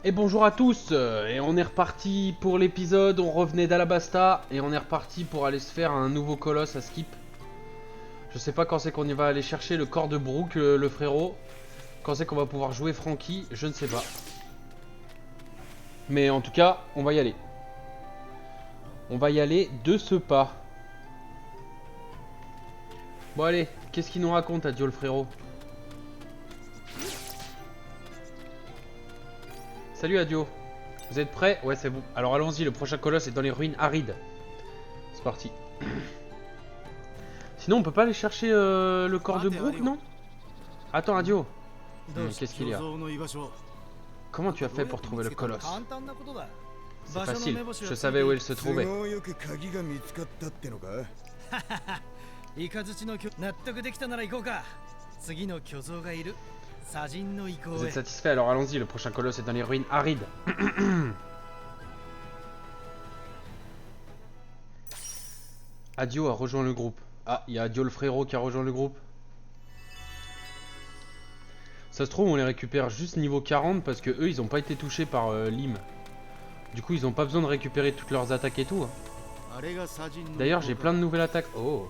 Et bonjour à tous, et on est reparti pour l'épisode, on revenait d'Alabasta, et on est reparti pour aller se faire un nouveau colosse à Skip. Je sais pas quand c'est qu'on y va aller chercher le corps de Brooke, le frérot. Quand c'est qu'on va pouvoir jouer Frankie, je ne sais pas. Mais en tout cas, on va y aller. On va y aller de ce pas. Bon allez, qu'est-ce qu'il nous raconte, Adio le frérot? Salut Adio, vous êtes prêts? Ouais, c'est bon. Alors allons-y, le prochain colosse est dans les ruines arides. C'est parti. Sinon, on peut pas aller chercher le corps de Brooke, non? Attends, Adio. Qu'est-ce qu'il y a? Comment tu as fait pour trouver le colosse? C'est facile, je savais où il se trouvait. Vous êtes satisfait? Alors allons-y, le prochain colosse est dans les ruines arides. Adio a rejoint le groupe. Ah, il y a Adio le frérot qui a rejoint le groupe. Ça se trouve, on les récupère juste niveau 40 parce que eux, ils ont pas été touchés par Lim. Du coup, ils ont pas besoin de récupérer toutes leurs attaques et tout. D'ailleurs, j'ai plein de nouvelles attaques. Oh,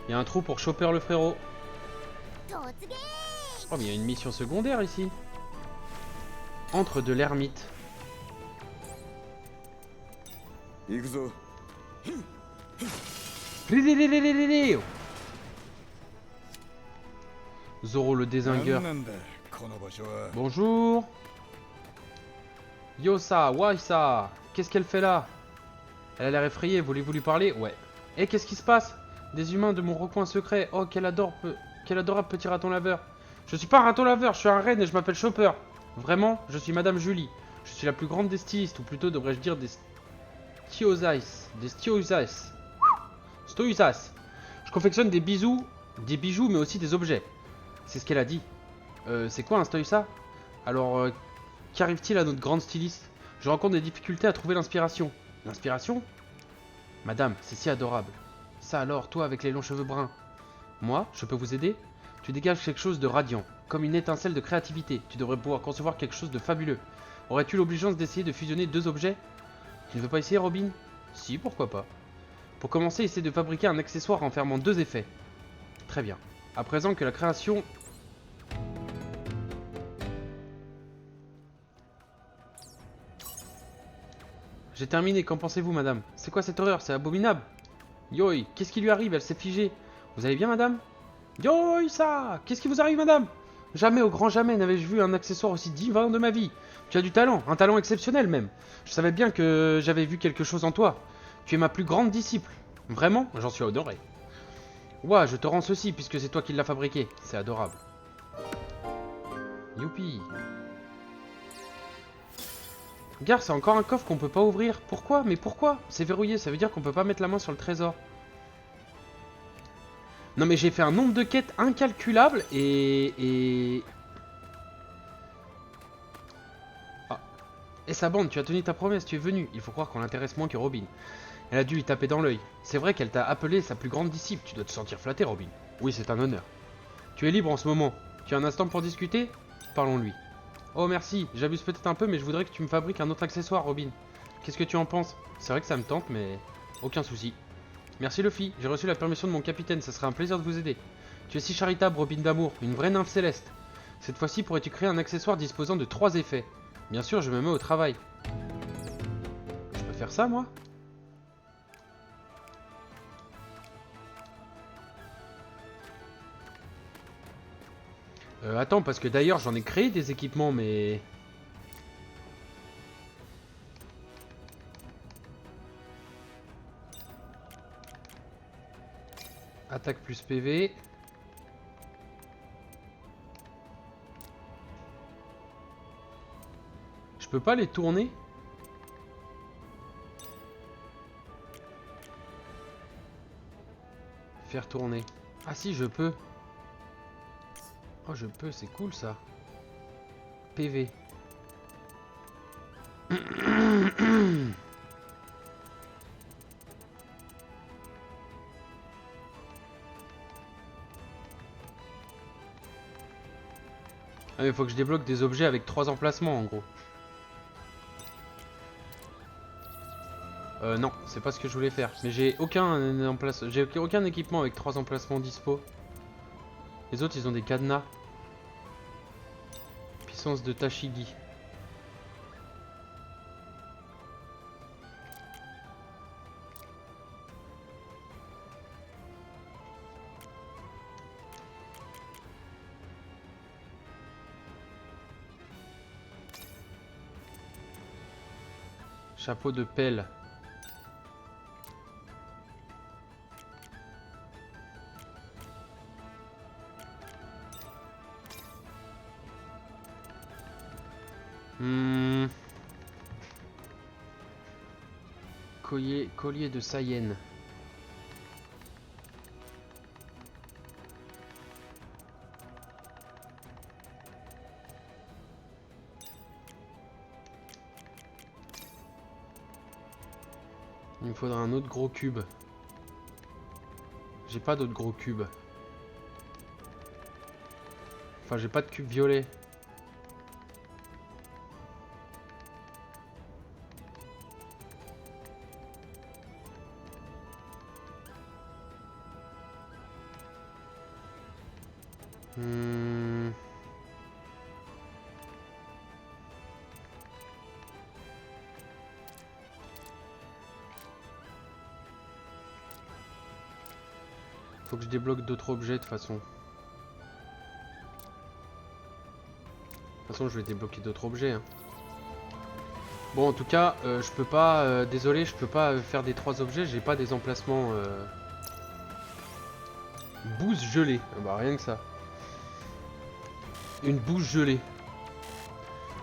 il y a un trou pour Chopper le frérot. Oh, mais il y a une mission secondaire ici. Entre de l'ermite. Zoro le désingueur. Bonjour. Yosa, Waisa. Qu'est-ce qu'elle fait là? Elle a l'air effrayée, voulez-vous lui parler? Ouais. Et qu'est-ce qui se passe? Des humains de mon recoin secret. Oh, quel adorable petit raton laveur. Je suis pas un raton laveur, je suis un renne et je m'appelle Chopper. Vraiment, je suis Madame Julie. Je suis la plus grande des stylistes, ou plutôt devrais-je dire des stiosaïs. Des stiosaïs. Stoïsas. Je confectionne des bijoux, mais aussi des objets. C'est ce qu'elle a dit. C'est quoi un stoïsa? Alors, qu'arrive-t-il à notre grande styliste? Je rencontre des difficultés à trouver l'inspiration. L'inspiration? Madame, c'est si adorable. Ça alors, toi avec les longs cheveux bruns. Moi, je peux vous aider? Tu dégages quelque chose de radiant, comme une étincelle de créativité. Tu devrais pouvoir concevoir quelque chose de fabuleux. Aurais-tu l'obligeance d'essayer de fusionner deux objets? Tu ne veux pas essayer, Robin? Si, pourquoi pas. Pour commencer, essaie de fabriquer un accessoire renfermant deux effets. Très bien. À présent que la création... J'ai terminé, qu'en pensez-vous, madame? C'est quoi cette horreur? C'est abominable. Yoï, qu'est-ce qui lui arrive? Elle s'est figée. Vous allez bien, madame? Yoï, ça! Qu'est-ce qui vous arrive, madame? Jamais, au grand jamais, n'avais-je vu un accessoire aussi divin de ma vie. Tu as du talent, un talent exceptionnel même. Je savais bien que j'avais vu quelque chose en toi. Tu es ma plus grande disciple. Vraiment? J'en suis honoré. Ouah, je te rends ceci puisque c'est toi qui l'as fabriqué. C'est adorable. Youpi. Regarde, c'est encore un coffre qu'on peut pas ouvrir. Pourquoi? Mais pourquoi? C'est verrouillé, ça veut dire qu'on peut pas mettre la main sur le trésor. Non mais j'ai fait un nombre de quêtes incalculable et... Ah. Et sa bande, tu as tenu ta promesse, tu es venu. Il faut croire qu'on l'intéresse moins que Robin. Elle a dû lui taper dans l'œil. C'est vrai qu'elle t'a appelé sa plus grande disciple. Tu dois te sentir flatté, Robin. Oui, c'est un honneur. Tu es libre en ce moment. Tu as un instant pour discuter? Parlons-lui. Oh merci, j'abuse peut-être un peu, mais je voudrais que tu me fabriques un autre accessoire, Robin. Qu'est-ce que tu en penses? C'est vrai que ça me tente, mais... Aucun souci. Merci Luffy, j'ai reçu la permission de mon capitaine, ça serait un plaisir de vous aider. Tu es si charitable, Robin d'amour, une vraie nymphe céleste. Cette fois-ci, pourrais-tu créer un accessoire disposant de 3 effets? Bien sûr, je me mets au travail. Je peux faire ça, moi? Attends, parce que d'ailleurs, j'en ai créé des équipements, mais... Attaque plus PV. Je peux pas les tourner? Faire tourner. Ah si, je peux. Oh, je peux, c'est cool ça. PV. Ah mais faut que je débloque des objets avec 3 emplacements en gros. Non, c'est pas ce que je voulais faire. Mais j'ai aucun équipement avec 3 emplacements dispo. Les autres ils ont des cadenas. Puissance de Tashigi. Chapeau de pelle. Collier de Sayen. Il me faudra un autre gros cube. J'ai pas d'autre gros cube. Enfin, j'ai pas de cube violet. Faut que je débloque d'autres objets de toute façon. De toute façon, je vais débloquer d'autres objets. Hein. Bon, en tout cas, je peux pas... désolé, je peux pas faire des 3 objets. J'ai pas des emplacements... Bouse gelée. Ah bah, rien que ça. Une bouse gelée.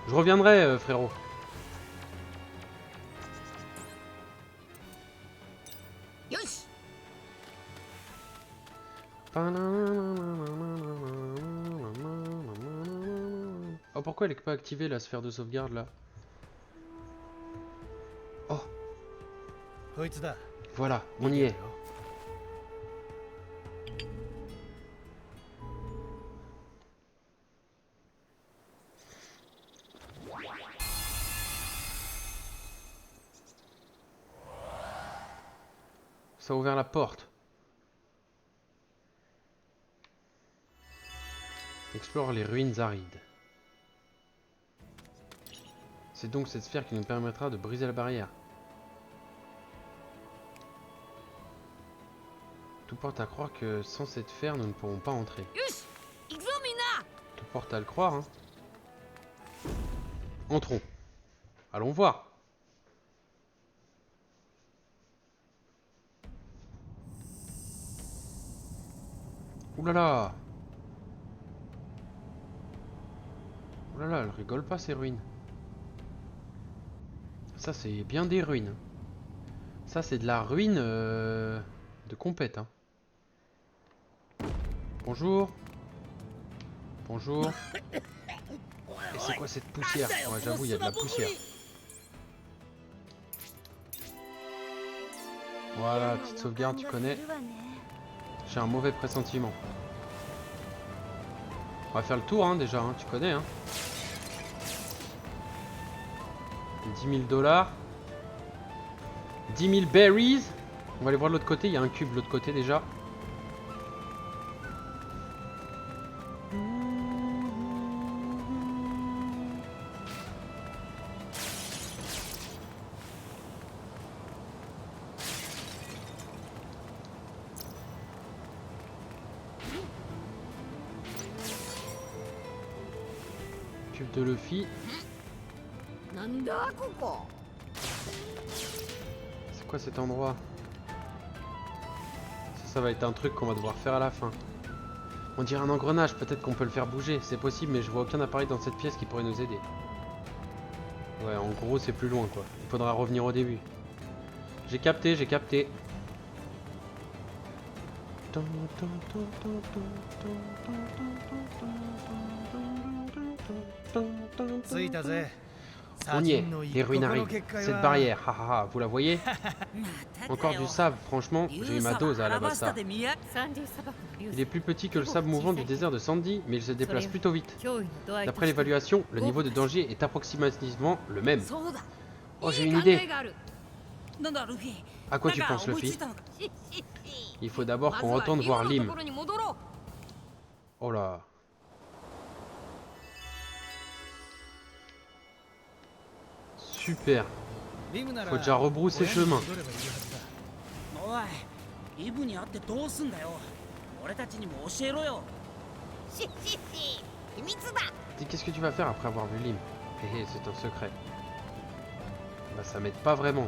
Je reviendrai, frérot. Oh, pourquoi elle est pas activée la sphère de sauvegarde là? Oh, voilà, on y est. Ça a ouvert la porte. Explore les ruines arides. C'est donc cette sphère qui nous permettra de briser la barrière. Tout porte à croire que sans cette sphère, nous ne pourrons pas entrer. Tout porte à le croire, hein. Entrons. Allons voir. Ouh là là. Ouh là là, elle rigole pas ces ruines. Ça c'est bien des ruines. Ça c'est de la ruine de compète. Hein. Bonjour. Bonjour. Et c'est quoi cette poussière? Ouais, j'avoue, il y a de la poussière. Voilà, petite sauvegarde, tu connais. J'ai un mauvais pressentiment. On va faire le tour, hein, déjà, hein, tu connais. Hein. 10 000 $. 10 000 berries. On va aller voir de l'autre côté, il y a un cube de l'autre côté déjà. Cube de Luffy. C'est quoi cet endroit? Ça va être un truc qu'on va devoir faire à la fin. On dirait un engrenage, peut-être qu'on peut le faire bouger. C'est possible, mais je vois aucun appareil dans cette pièce qui pourrait nous aider. Ouais, en gros, c'est plus loin, quoi. Il faudra revenir au début. J'ai capté, j'ai capté. On y est, les ruines arrivent. Cette barrière, hahaha, vous la voyez? Encore du sable, franchement, j'ai eu ma dose à Alabasta. Il est plus petit que le sable mouvant du désert de Sandy, mais il se déplace plutôt vite. D'après l'évaluation, le niveau de danger est approximativement le même. Oh, j'ai une idée. À quoi tu penses, Luffy? Il faut d'abord qu'on retourne voir Lim. Oh là. Super. Faut déjà rebrousser chemin. Dis, qu'est-ce que tu vas faire après avoir vu Lim? Hé hé, c'est un secret. Bah ça m'aide pas vraiment.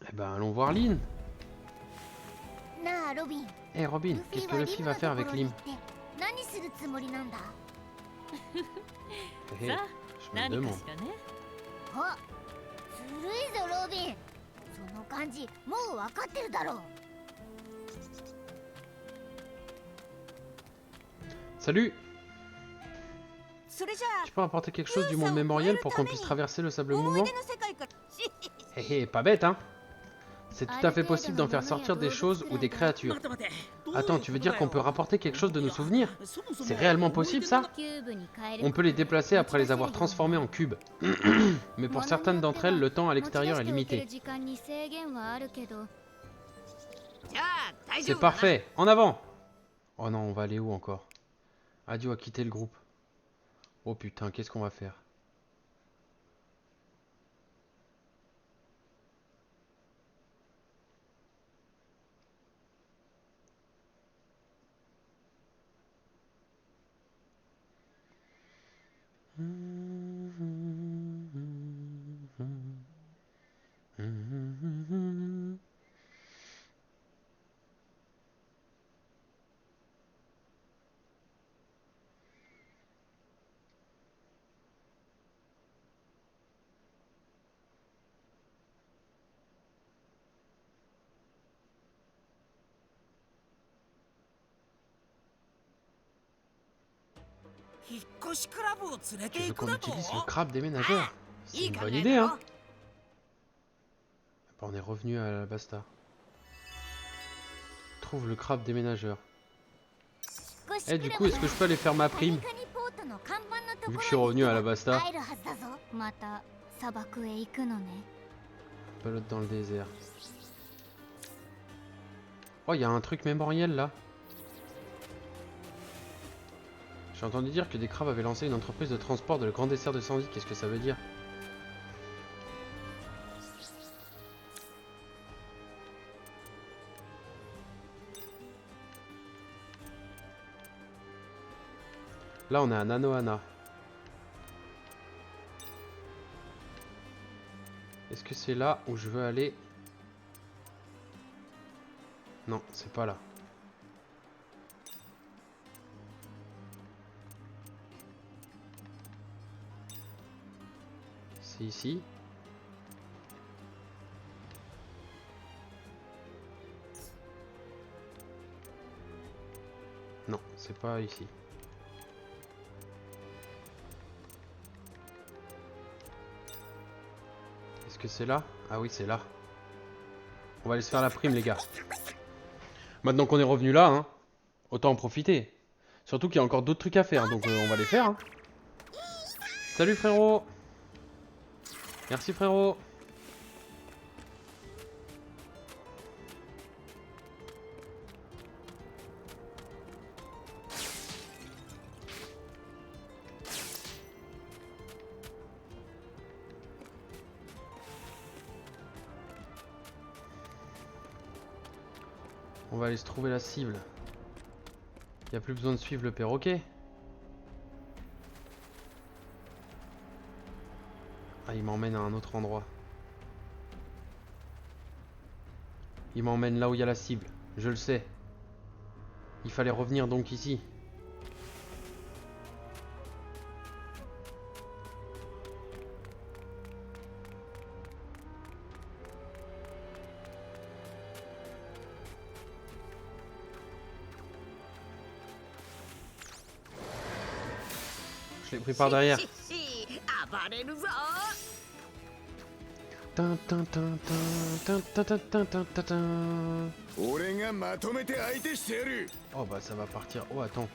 Eh ben allons voir Lin. Eh Robin, qu'est-ce que Luffy va faire avec Lim? Hé, je me demande. Salut! Tu peux apporter quelque chose du monde mémoriel pour qu'on puisse traverser le sable mouvant? Hé hé, pas bête hein! C'est tout à fait possible d'en faire sortir des choses ou des créatures. Attends, tu veux dire qu'on peut rapporter quelque chose de nos souvenirs? C'est réellement possible ça? On peut les déplacer après les avoir transformés en cubes. Mais pour certaines d'entre elles, le temps à l'extérieur est limité. C'est parfait, en avant! Oh non, on va aller où encore? Adio a quitté le groupe. Oh putain, qu'est-ce qu'on va faire? Tu veux qu'on utilise le crabe déménageur? C'est une bonne idée, hein? On est revenu à Alabasta. Trouve le crabe déménageur. Eh, du coup, est-ce que je peux aller faire ma prime? Vu que je suis revenu à Alabasta. Pelote dans le désert. Oh, il y a un truc mémoriel là. J'ai entendu dire que des crabes avaient lancé une entreprise de transport de le grand dessert de Sandy. Qu'est-ce que ça veut dire? Là, on est à Nanohana. Est-ce que c'est là où je veux aller? Non, c'est pas là. C'est ici. Non, c'est pas ici. Est-ce que c'est là? Ah oui, c'est là. On va aller se faire la prime, les gars. Maintenant qu'on est revenu là, hein, autant en profiter. Surtout qu'il y a encore d'autres trucs à faire, donc on va les faire. Hein. Salut frérot. Merci frérot. On va aller se trouver la cible. Il n'y a plus besoin de suivre le perroquet. Ah, il m'emmène à un autre endroit. Il m'emmène là où il y a la cible. Je le sais. Il fallait revenir donc ici. Je l'ai pris par derrière. Tin, tin, tin, tin, tin, tin, tin, tin, tin, tin. Oh bah ça va partir. Oh attends.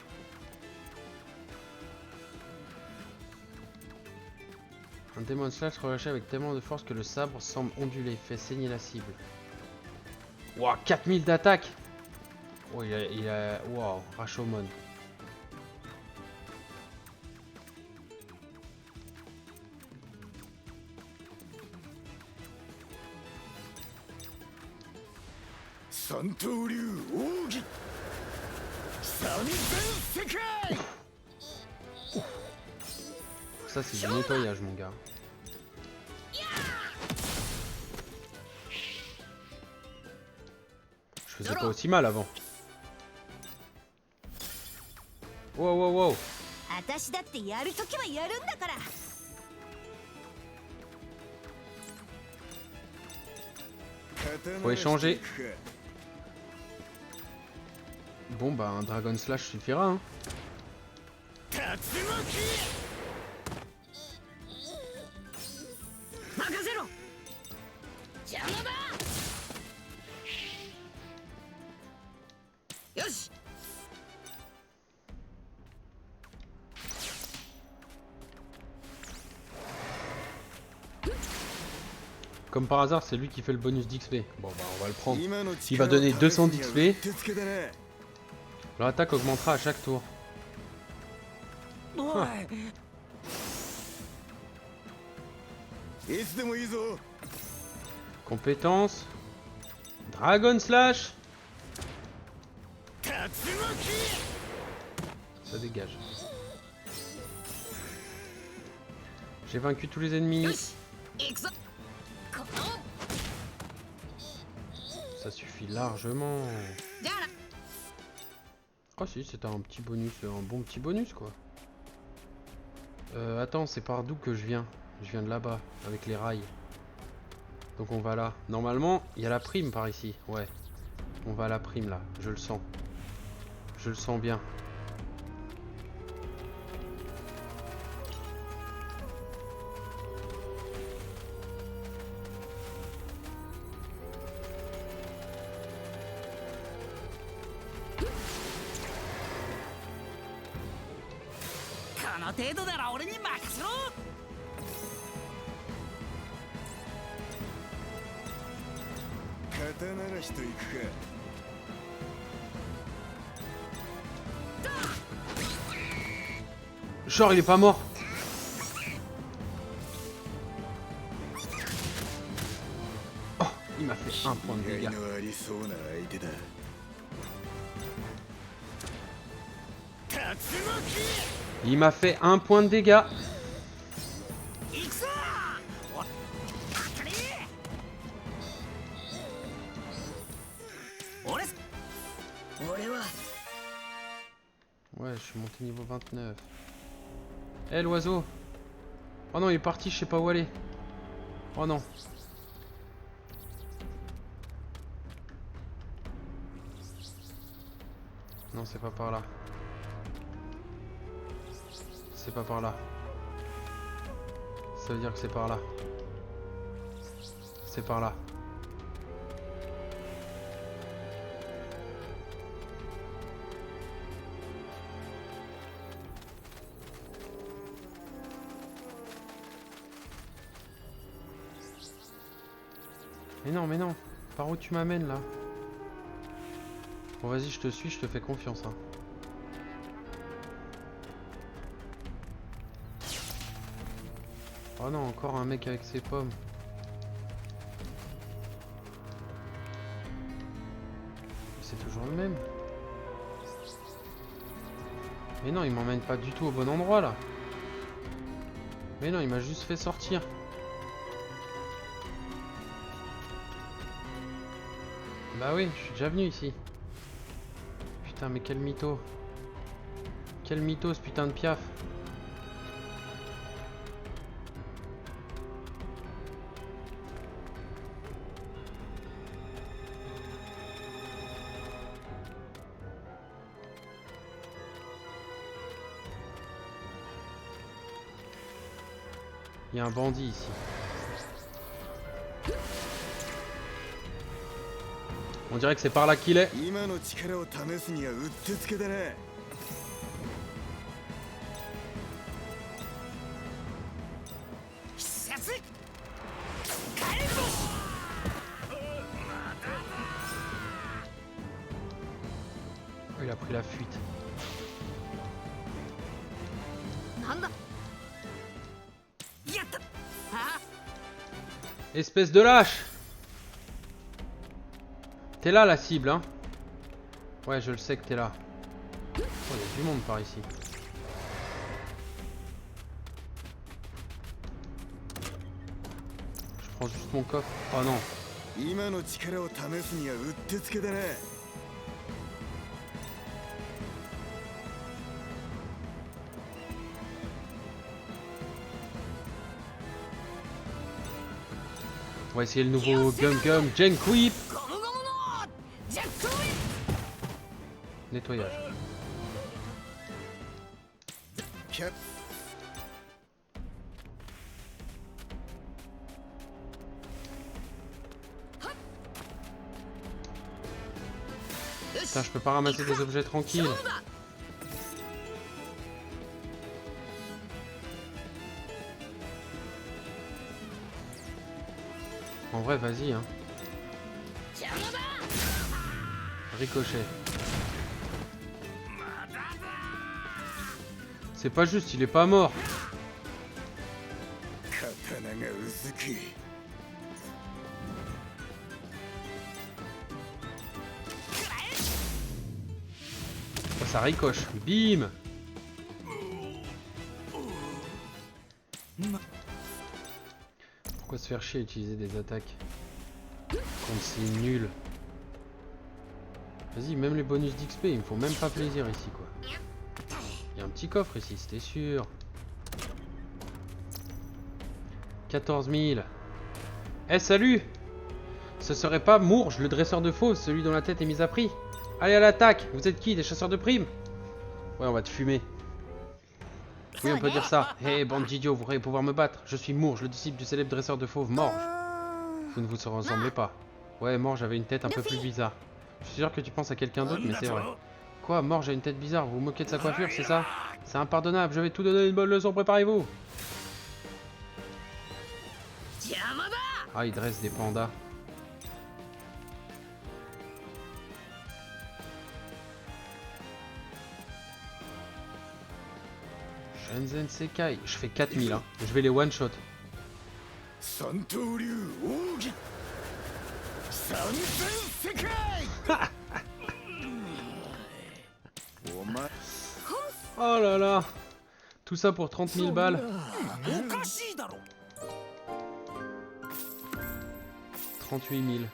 Un démon slash relâché avec tellement de force que le sabre semble onduler, fait saigner la cible. Wow, 4000 d'attaque. Oh il a... Wow, Rashomon. Ça c'est du nettoyage mon gars. Je faisais pas aussi mal avant. Wow wow wow. Faut échanger. Bon bah un Dragon Slash suffira hein. Comme par hasard, c'est lui qui fait le bonus d'XP. Bon bah on va le prendre. Il va donner 200 d'XP. L'attaque augmentera à chaque tour. Ah. Compétence. Dragon Slash. Ça dégage. J'ai vaincu tous les ennemis. Ça suffit largement. Oh si, c'était un petit bonus, un bon petit bonus quoi. Attends, c'est par d'où que je viens? Je viens de là-bas, avec les rails. Donc on va là. Normalement, il y a la prime par ici. Ouais. On va à la prime là, je le sens. Je le sens bien. Genre il est pas mort. Oh, il m'a fait un point de dégâts. Il m'a fait un point de dégâts. Ouais, je suis monté niveau 29. Eh l'oiseau. Oh non, il est parti, je sais pas où aller. Oh non. Non, c'est pas par là. C'est pas par là. Ça veut dire que c'est par là. C'est par là. Mais non. Par où tu m'amènes là? Bon vas-y, je te suis, je te fais confiance hein. Oh non, encore un mec avec ses pommes. C'est toujours le même. Mais non, il m'emmène pas du tout au bon endroit là. Mais non, il m'a juste fait sortir. Bah oui, je suis déjà venu ici. Putain, mais quel mytho. Quel mytho ce putain de piaf. Il y a un bandit ici. On dirait que c'est par là qu'il est. Il a pris la fuite. Espèce de lâche! T'es là la cible, hein? Ouais, je le sais que t'es là. Oh, il y a du monde par ici. Je prends juste mon coffre. Oh non. On va essayer le nouveau Gum Gum Genquip. Nettoyage. Putain, je peux pas ramasser des objets tranquilles. En vrai, vas-y, hein. Ricochet. C'est pas juste, il est pas mort. Oh, ça ricoche. Bim. Pourquoi se faire chier à utiliser des attaques quand c'est nul? Vas-y, même les bonus d'XP, ils me font même pas plaisir ici, quoi. Il y a un petit coffre ici, c'était sûr. 14 000. Eh, salut! Ce serait pas Mourge, le dresseur de fauves, celui dont la tête est mise à prix? Allez, à l'attaque! Vous êtes qui? Des chasseurs de primes? Ouais, on va te fumer. Oui, on peut dire ça. Hé, bande d'idiots, vous allez pouvoir me battre. Je suis Mourge, le disciple du célèbre dresseur de fauves, Morge. Vous ne vous ressemblez pas. Ouais, Morge avait une tête un peu plus bizarre. Je suis sûr que tu penses à quelqu'un d'autre, mais c'est vrai. Quoi, Morge a une tête bizarre? Vous vous moquez de sa coiffure, c'est ça? C'est impardonnable, je vais tout donner une bonne leçon, préparez-vous. Ah, il dresse des pandas. Shenzhen Sekai. Je fais 4000, hein. Je vais les one-shot. Oh là là. Tout ça pour 30 000 balles. 38 000.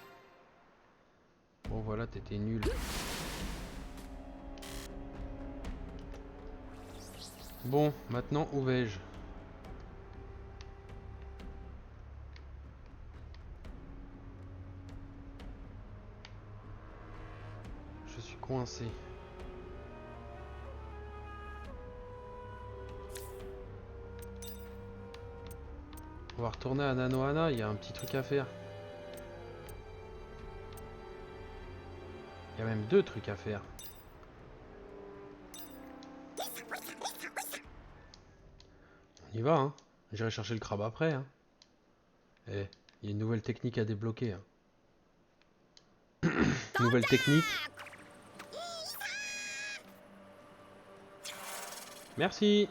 Bon voilà, t'étais nul. Bon, maintenant où vais-je? Je suis coincé. On va retourner à Nanohana, il y a un petit truc à faire. Il y a même 2 trucs à faire. On y va, hein. J'irai chercher le crabe après, hein. Eh, il y a une nouvelle technique à débloquer, hein. Nouvelle technique. Merci.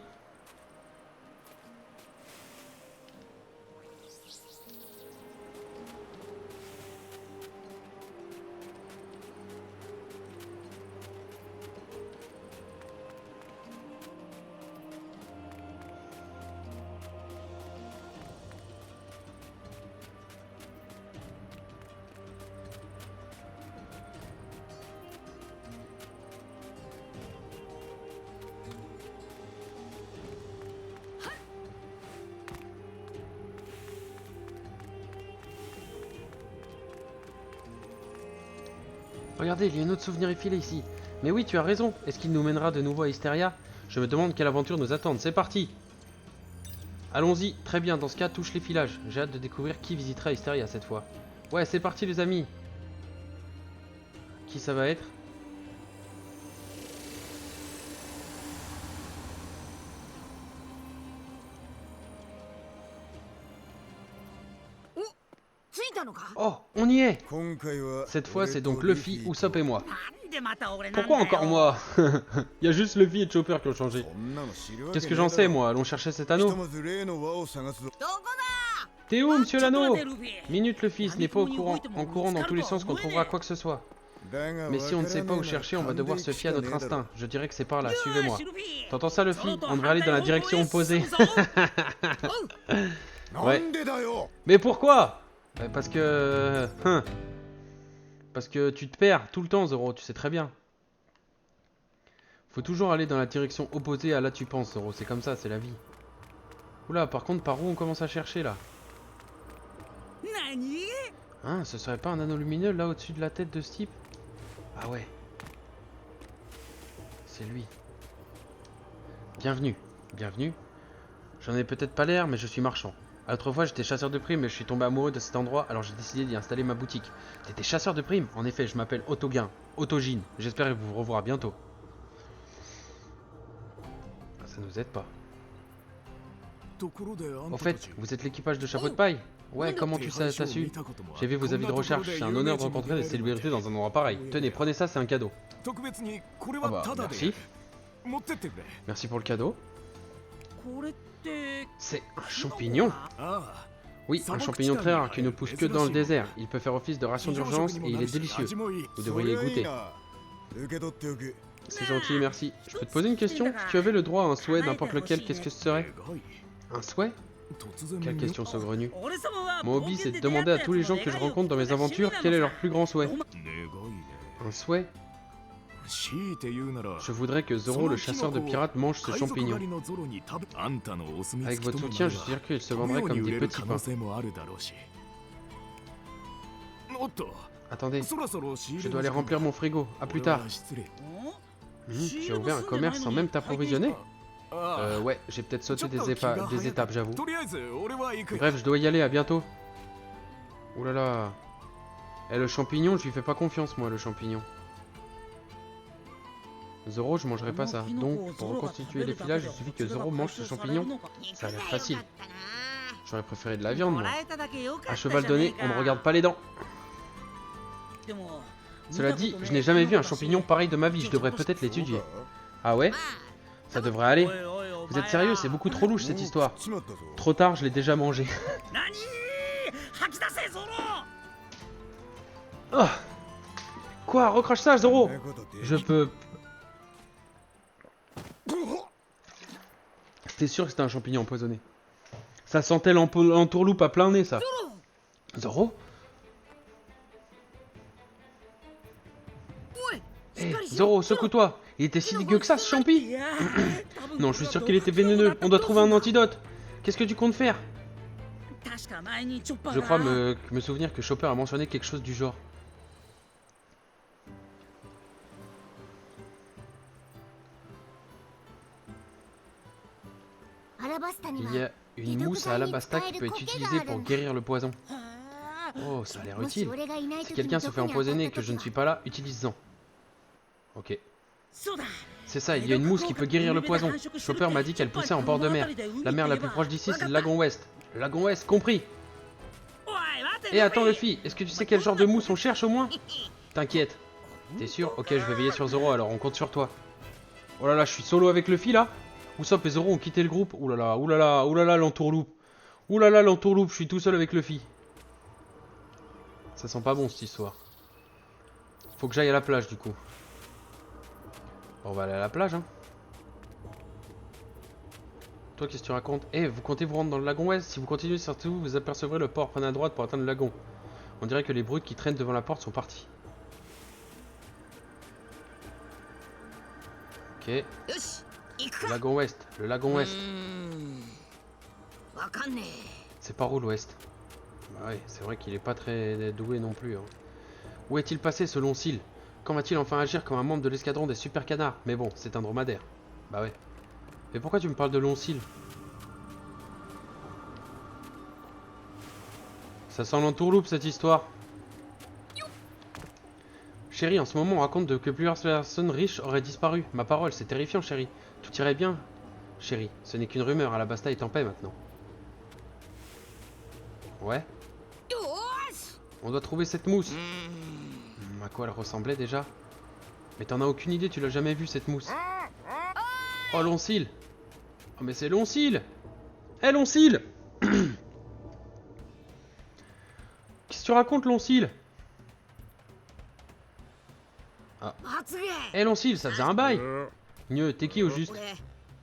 Regardez, il y a un autre souvenir effilé ici. Mais oui, tu as raison. Est-ce qu'il nous mènera de nouveau à Hysteria? Je me demande quelle aventure nous attend. C'est parti. Allons-y. Très bien, dans ce cas, touche les filages. J'ai hâte de découvrir qui visitera Hysteria cette fois. Ouais, c'est parti les amis. Qui ça va être? Oh, on y est. Cette fois, c'est donc Luffy, Usopp et moi. Pourquoi encore moi? Il y a juste Luffy et Chopper qui ont changé. Qu'est-ce que j'en sais, moi? Allons chercher cet anneau. T'es où, monsieur l'anneau? Minute, Luffy, ce n'est pas en courant dans tous les sens qu'on trouvera quoi que ce soit. Mais si on ne sait pas où chercher, on va devoir se fier à notre instinct. Je dirais que c'est par là, suivez-moi. T'entends ça, Luffy? On devrait aller dans la direction opposée. Ouais. Mais pourquoi? Parce que... Parce que tu te perds tout le temps, Zoro, tu sais très bien. Faut toujours aller dans la direction opposée à là tu penses, Zoro. C'est comme ça, c'est la vie. Oula, par contre, par où on commence à chercher, là? Hein, ce serait pas un anneau lumineux, là, au-dessus de la tête de ce type? Ah ouais. C'est lui. Bienvenue. Bienvenue. J'en ai peut-être pas l'air, mais je suis marchand. Autrefois, j'étais chasseur de primes, mais je suis tombé amoureux de cet endroit, alors j'ai décidé d'y installer ma boutique. T'étais chasseur de primes? En effet, je m'appelle Otogin, Otogine. J'espère vous revoir bientôt. Ça nous aide pas. Au fait, vous êtes l'équipage de Chapeau de Paille? Ouais, comment tu sais, t'as su? J'ai vu vos avis de recherche, c'est un honneur de rencontrer des célébrités dans un endroit pareil. Tenez, prenez ça, c'est un cadeau. Ah bah, merci. Merci pour le cadeau. C'est un champignon. Oui, un champignon très rare qui ne pousse que dans le désert. Il peut faire office de ration d'urgence et il est délicieux. Vous devriez goûter. C'est gentil, merci. Je peux te poser une question? Si tu avais le droit à un souhait, n'importe lequel, qu'est-ce que ce serait? Un souhait? Quelle question saugrenue. Mon hobby, c'est de demander à tous les gens que je rencontre dans mes aventures quel est leur plus grand souhait. Un souhait? Je voudrais que Zoro, le chasseur de pirates, mange ce champignon. Avec votre soutien, je suis sûr qu'il se vendrait comme des petits pains. Attendez, je dois aller remplir mon frigo. À plus tard. Tu as ouvert un commerce sans même t'approvisionner? Ouais, j'ai peut-être sauté des étapes, j'avoue. Bref, je dois y aller, à bientôt. Ouh là là. Eh, le champignon, je lui fais pas confiance, moi, le champignon. Zoro, je mangerai pas ça. Donc, pour reconstituer les filages, il suffit que Zoro mange ce champignon. Ça a l'air facile. J'aurais préféré de la viande, moi. À cheval donné, on ne regarde pas les dents. Cela dit, je n'ai jamais vu un champignon pareil de ma vie. Je devrais peut-être l'étudier. Ah ouais? Ça devrait aller. Vous êtes sérieux? C'est beaucoup trop louche, cette histoire. Trop tard, je l'ai déjà mangé. Oh. Quoi? Recrache ça, Zoro! Je peux... C'était sûr que c'était un champignon empoisonné. Ça sentait l'entourloupe à plein nez, ça. Zoro? Hé, Zoro, secoue-toi. Il était si dégueu que ça, ce champi? Non, je suis sûr qu'il était vénéneux. On doit trouver un antidote. Qu'est-ce que tu comptes faire? Je crois me souvenir que Chopper a mentionné quelque chose du genre. Il y a une mousse à Alabasta qui peut être utilisée pour guérir le poison. Oh, ça a l'air utile. Si quelqu'un se fait empoisonner et que je ne suis pas là, utilise-en. Ok. C'est ça, il y a une mousse qui peut guérir le poison. Chopper m'a dit qu'elle poussait en bord de mer. La mer la plus proche d'ici, c'est le lagon Ouest. Le lagon Ouest, compris. Et attends, Luffy, est-ce que tu sais quel genre de mousse on cherche au moins? T'inquiète. T'es sûr? Ok, je vais veiller sur Zoro, alors on compte sur toi. Oh là là, je suis solo avec Luffy là? Usopp et Zoro ont quitté le groupe. Ouh là là, ouh là là, ouh là là, l'entourloupe. Ouh là là, l'entourloupe, je suis tout seul avec Luffy. Ça sent pas bon cette histoire. Faut que j'aille à la plage du coup. Bon, on va aller à la plage, hein. Toi, qu'est-ce que tu racontes? Eh, vous comptez vous rendre dans le lagon Ouest? Si vous continuez, surtout, vous apercevrez le port. Prenez à droite pour atteindre le lagon. On dirait que les brutes qui traînent devant la porte sont partis. Ok. Le lagon Ouest. Le lagon Ouest. C'est par où l'Ouest? Bah ouais, c'est vrai qu'il est pas très doué non plus. Hein. Où est-il passé ce long cil? Quand va-t-il enfin agir comme un membre de l'escadron des super canards? Mais bon, c'est un dromadaire. Bah ouais. Mais pourquoi tu me parles de Long-Cil? Ça sent l'entourloupe cette histoire. Chérie, en ce moment on raconte que plusieurs personnes riches auraient disparu. Ma parole, c'est terrifiant chérie. Tout irait bien. Chérie, ce n'est qu'une rumeur, Alabasta est en paix maintenant. Ouais. On doit trouver cette mousse. À quoi elle ressemblait déjà? Mais t'en as aucune idée, tu l'as jamais vue cette mousse. Oh Long-Cil. Oh mais c'est Long-Cil. Eh Long-Cil. Qu'est-ce que tu racontes Long-Cil? Ah. Eh Long-Cil, ça faisait un bail. Mieux, t'es qui au juste?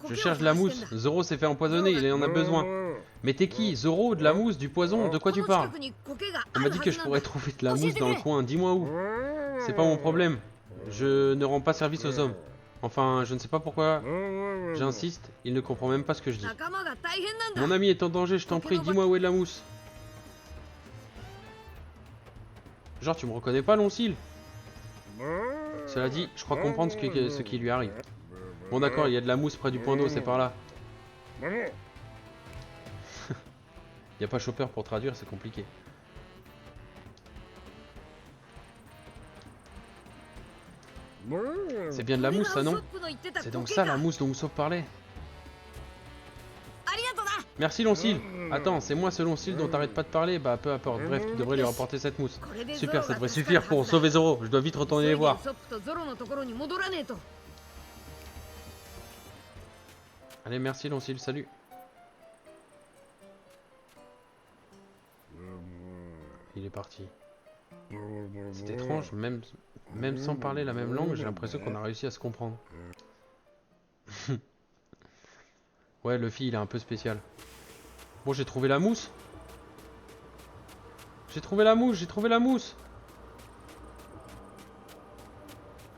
Je cherche de la mousse. Zoro s'est fait empoisonner, il en a besoin. Mais t'es qui? Zoro, de la mousse, du poison, de quoi tu parles? On m'a dit que je pourrais trouver de la mousse dans le coin, dis-moi où. C'est pas mon problème. Je ne rends pas service aux hommes. Enfin, je ne sais pas pourquoi. J'insiste, il ne comprend même pas ce que je dis. Mon ami est en danger, je t'en prie, dis-moi où est de la mousse. Genre, tu me reconnais pas, Long-Cil? Cela dit, je crois comprendre ce qui lui arrive. Bon d'accord, il y a de la mousse près du point d'eau, c'est par là. Il n'y a pas Chopper pour traduire, c'est compliqué. C'est bien de la mousse, ça, non? C'est donc ça, la mousse dont Usopp parlait. Merci, Long-Cil. Attends, c'est moi ce Long-Cil dont t'arrêtes pas de parler? Bah, peu importe. Bref, tu devrais lui rapporter cette mousse. Super, ça devrait suffire pour sauver Zoro. Je dois vite retourner les voir. Allez, merci, Long-Cil. Salut. Il est parti. C'est étrange, même sans parler la même langue, j'ai l'impression qu'on a réussi à se comprendre. Ouais, Luffy, il est un peu spécial. Bon, j'ai trouvé la mousse. J'ai trouvé la mousse, j'ai trouvé la mousse.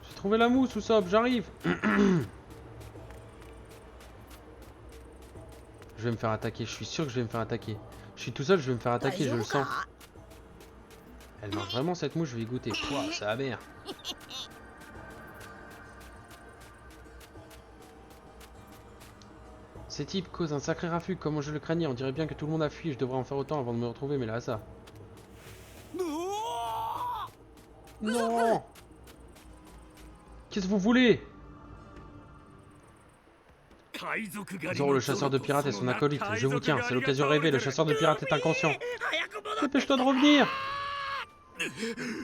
J'ai trouvé la mousse, Usopp, j'arrive. Je vais me faire attaquer, je suis sûr que je vais me faire attaquer. Je suis tout seul, je vais me faire attaquer, je le sens. Elle marche vraiment cette mouche, je vais y goûter. Pouah, c'est amer. Ces types causent un sacré raffut, comment je le craignais. On dirait bien que tout le monde a fui, je devrais en faire autant avant de me retrouver, mais là ça. Non. Qu'est-ce que vous voulez? Zoro, le chasseur de pirates et son acolyte, je vous tiens, c'est l'occasion rêvée, le chasseur de pirates est inconscient. Dépêche-toi de revenir.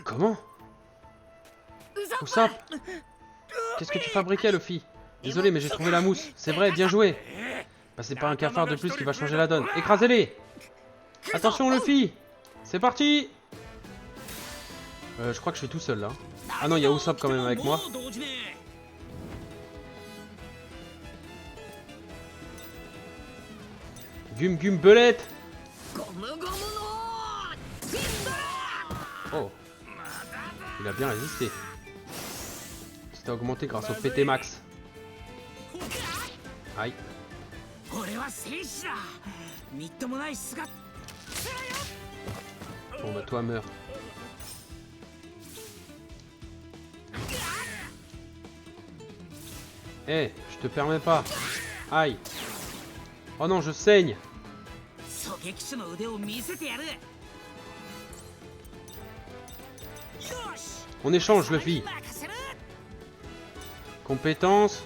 Comment? Usopp? Qu'est-ce que tu fabriquais, Luffy? Désolé, mais j'ai trouvé la mousse. C'est vrai, bien joué. Bah, c'est pas un cafard de plus qui va changer la donne. Écrasez-les! Attention, Luffy! C'est parti! Je crois que je suis tout seul là. Ah non, il y a Usopp quand même avec moi. Gum Gum Belette! Oh! Il a bien résisté. C'était augmenté grâce au PT Max. Aïe. Bon bah toi meurs. Eh, hey, je te permets pas. Aïe. Oh non, je saigne. On échange, Luffy. Compétence.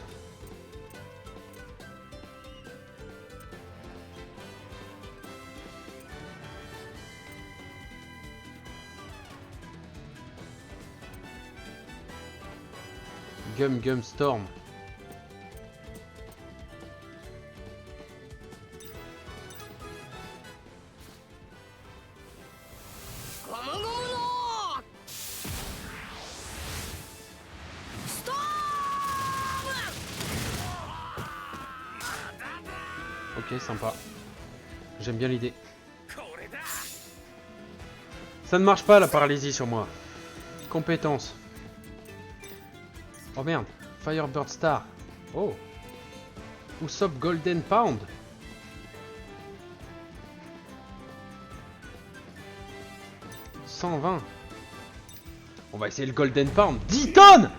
Gum Gum Storm. Ok, sympa. J'aime bien l'idée. Ça ne marche pas la paralysie sur moi. Compétence. Oh merde. Firebird Star. Oh. Usopp Golden Pound. « 120. On va essayer le Golden Pound. 10 tonnes.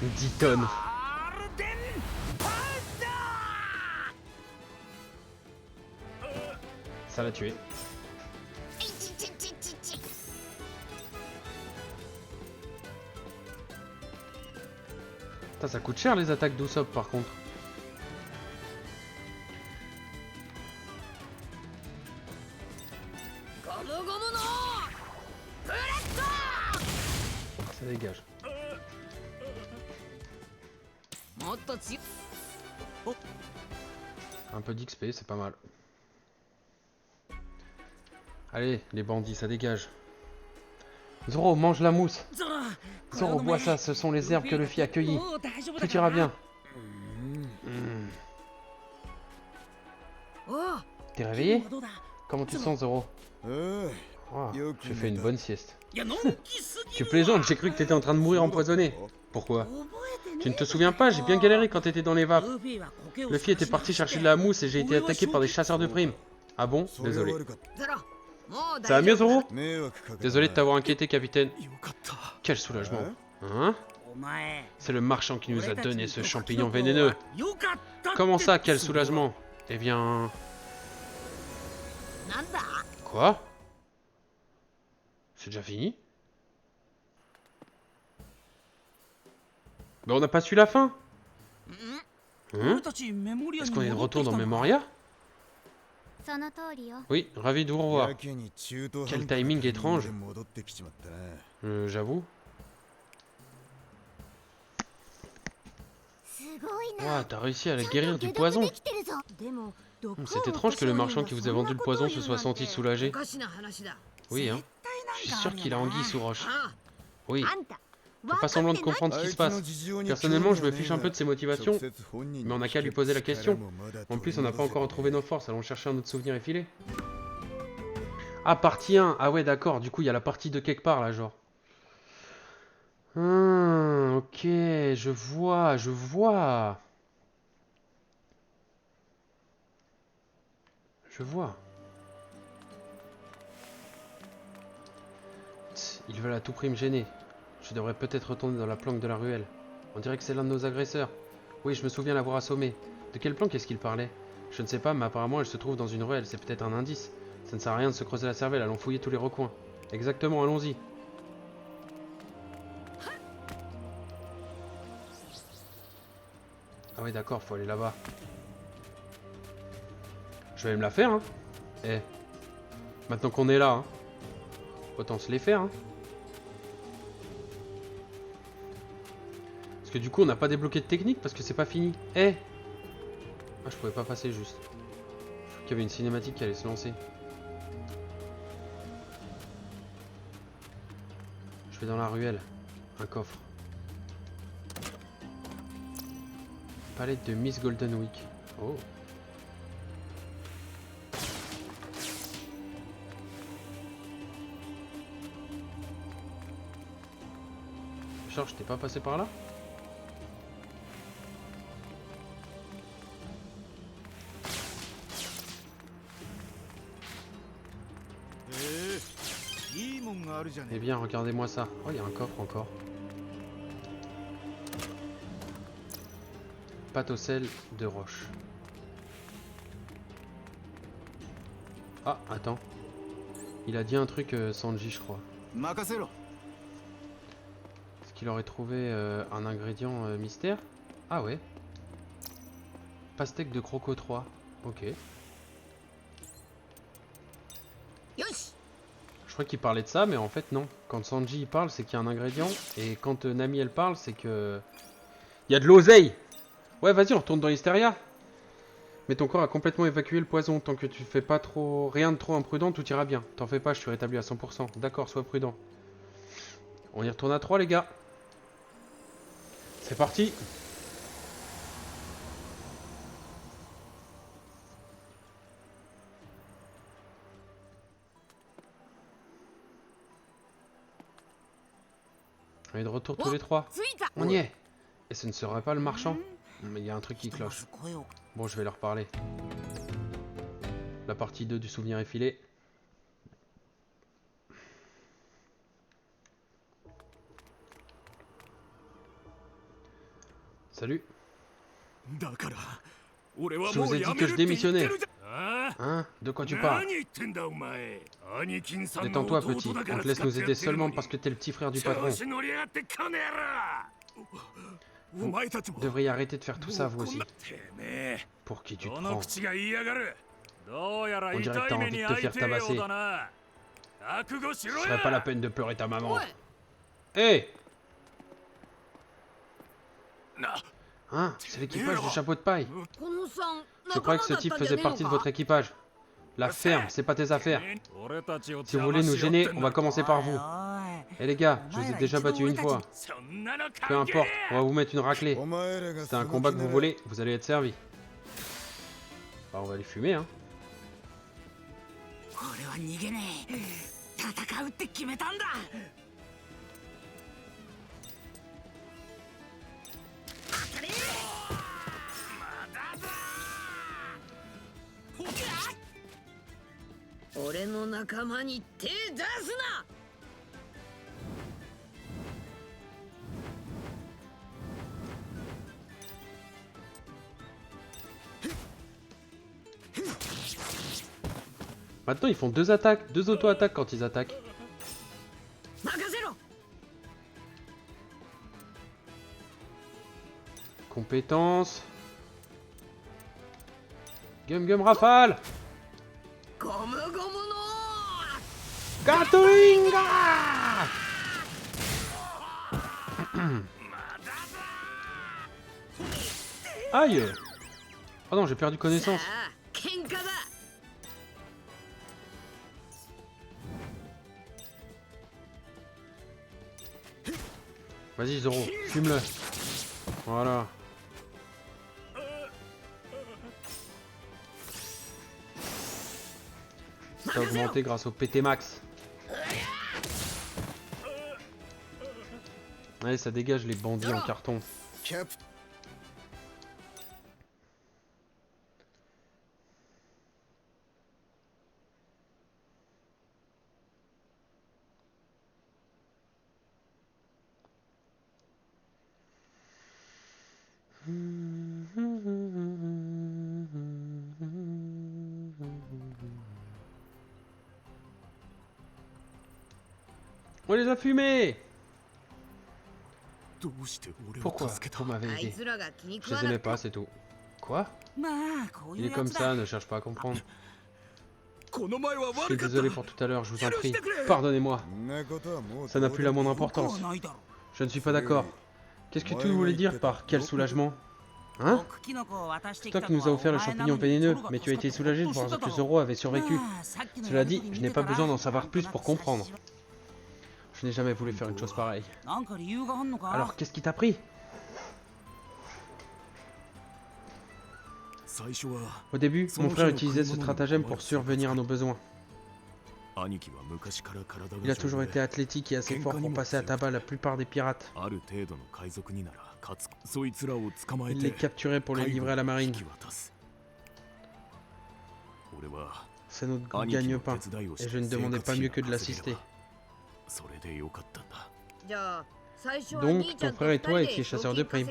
10 tonnes. Ça l'a tué. Putain, ça coûte cher les attaques d'Usopp par contre. Ça dégage. Un peu d'XP, c'est pas mal. Allez, les bandits, ça dégage. Zoro, mange la mousse. Zoro, bois ça, ce sont les herbes que Luffy a cueillies. Tout ira bien. T'es réveillé? Comment tu te sens, Zoro? Oh, j'ai fait une bonne sieste. Tu plaisantes, j'ai cru que t'étais en train de mourir empoisonné. Pourquoi? Tu ne te souviens pas, j'ai bien galéré quand t'étais dans les vapes. Luffy était parti chercher de la mousse et j'ai été attaqué par des chasseurs de primes. Ah bon? Désolé. Ça va mieux, Zoro? Désolé de t'avoir inquiété, capitaine. Quel soulagement. Hein? C'est le marchand qui nous a donné ce champignon vénéneux. Comment ça, quel soulagement? Eh bien... Quoi? C'est déjà fini? Mais on n'a pas su la fin? Hein? Est-ce qu'on est de retour dans Memoria? Oui, ravi de vous revoir. Quel timing étrange. J'avoue. Ouah, t'as réussi à la guérir du poison. C'est étrange que le marchand qui vous a vendu le poison se soit senti soulagé. Oui, hein. Je suis sûr qu'il a anguille sous roche. Oui. Fais pas semblant de comprendre ce qui se passe. Personnellement, je me fiche un peu de ses motivations, mais on n'a qu'à lui poser la question. En plus, on n'a pas encore retrouvé nos forces, allons chercher un autre souvenir effilé. Ah, partie 1. Ah ouais, d'accord, du coup, il y a la partie de quelque part, là, genre. Ok, je vois, je vois. Je vois. Ils veulent à tout prix me gêner. Je devrais peut-être retourner dans la planque de la ruelle. On dirait que c'est l'un de nos agresseurs. Oui, je me souviens l'avoir assommé. De quelle planque est-ce qu'il parlait? Je ne sais pas, mais apparemment elle se trouve dans une ruelle. C'est peut-être un indice. Ça ne sert à rien de se creuser la cervelle, allons fouiller tous les recoins. Exactement, allons-y. Ah oui, d'accord, faut aller là-bas. Je vais me la faire, hein. Eh. Maintenant qu'on est là, hein. Autant se les faire, hein. Parce que du coup, on n'a pas débloqué de technique parce que c'est pas fini. Eh! Ah, je pouvais pas passer juste. Je crois qu'il y avait une cinématique qui allait se lancer. Je vais dans la ruelle. Un coffre. Palette de Miss Golden Week. Oh. Genre, je t'ai pas passé par là? Eh bien, regardez-moi ça. Oh, il y a un coffre encore. Pâte au sel de roche. Ah, attends. Il a dit un truc, Sanji, je crois. Est-ce qu'il aurait trouvé un ingrédient mystère? Ah ouais. Pastèque de croco 3. Ok. Je crois qu'il parlait de ça, mais en fait non. Quand Sanji il parle, c'est qu'il y a un ingrédient. Et quand Nami elle parle, c'est que... Il y a de l'oseille. Ouais, vas-y, on retourne dans l'Hysteria. Mais ton corps a complètement évacué le poison. Tant que tu fais pas trop... rien de trop imprudent, tout ira bien. T'en fais pas, je suis rétabli à 100%. D'accord, sois prudent. On y retourne à 3, les gars. C'est parti. On est de retour tous les trois. On y est. Et ce ne serait pas le marchand? Mais il y a un truc qui cloche. Bon, je vais leur parler. La partie 2 du souvenir effilé. Salut. Je vous ai dit que je démissionnais. Hein? De quoi tu parles? Détends-toi, petit. On te laisse nous aider seulement parce que t'es le petit frère du patron. Vous devriez arrêter de faire tout ça, vous aussi. Pour qui tu te prends? On dirait que t'as envie de te faire tabasser. Ce serait pas la peine de pleurer ta maman. Hé! Hey! Hein? C'est l'équipage du chapeau de paille. Je croyais que ce type faisait partie de votre équipage. La ferme, c'est pas tes affaires. Si vous voulez nous gêner, on va commencer par vous. Eh les gars, je vous ai déjà battu une fois. Peu importe, on va vous mettre une raclée. C'est un combat que vous voulez, vous allez être servi. Bah on va les fumer, hein. Maintenant ils font deux attaques, deux auto-attaques quand ils attaquent. Compétences. Gum Gum Rafale. Gatoinga. Aïe. Oh non, j'ai perdu connaissance. Vas-y Zoro, fume-le. Voilà. Ça a augmenté grâce au PT Max. Allez, ça dégage les bandits en carton. On les a fumés. Pourquoi vous m'avez aidé? Je les aimais pas, c'est tout. Quoi? Il est comme ça, ne cherche pas à comprendre. Je suis désolé pour tout à l'heure, je vous en prie. Pardonnez-moi. Ça n'a plus la moindre importance. Je ne suis pas d'accord. Qu'est-ce que tu voulais dire par quel soulagement? Hein? C'est toi qui nous as offert le champignon vénéneux, mais tu as été soulagé de voir que Zoro avait survécu. Cela dit, je n'ai pas besoin d'en savoir plus pour comprendre. Je n'ai jamais voulu faire une chose pareille. Alors, qu'est-ce qui t'a pris? Au début, mon frère utilisait ce stratagème pour survenir à nos besoins. Il a toujours été athlétique et assez fort pour passer à tabac la plupart des pirates. Il les capturait pour les livrer à la marine. C'est notre gagne-pain, et je ne demandais pas mieux que de l'assister. Donc, ton frère et toi étiez chasseurs de primes.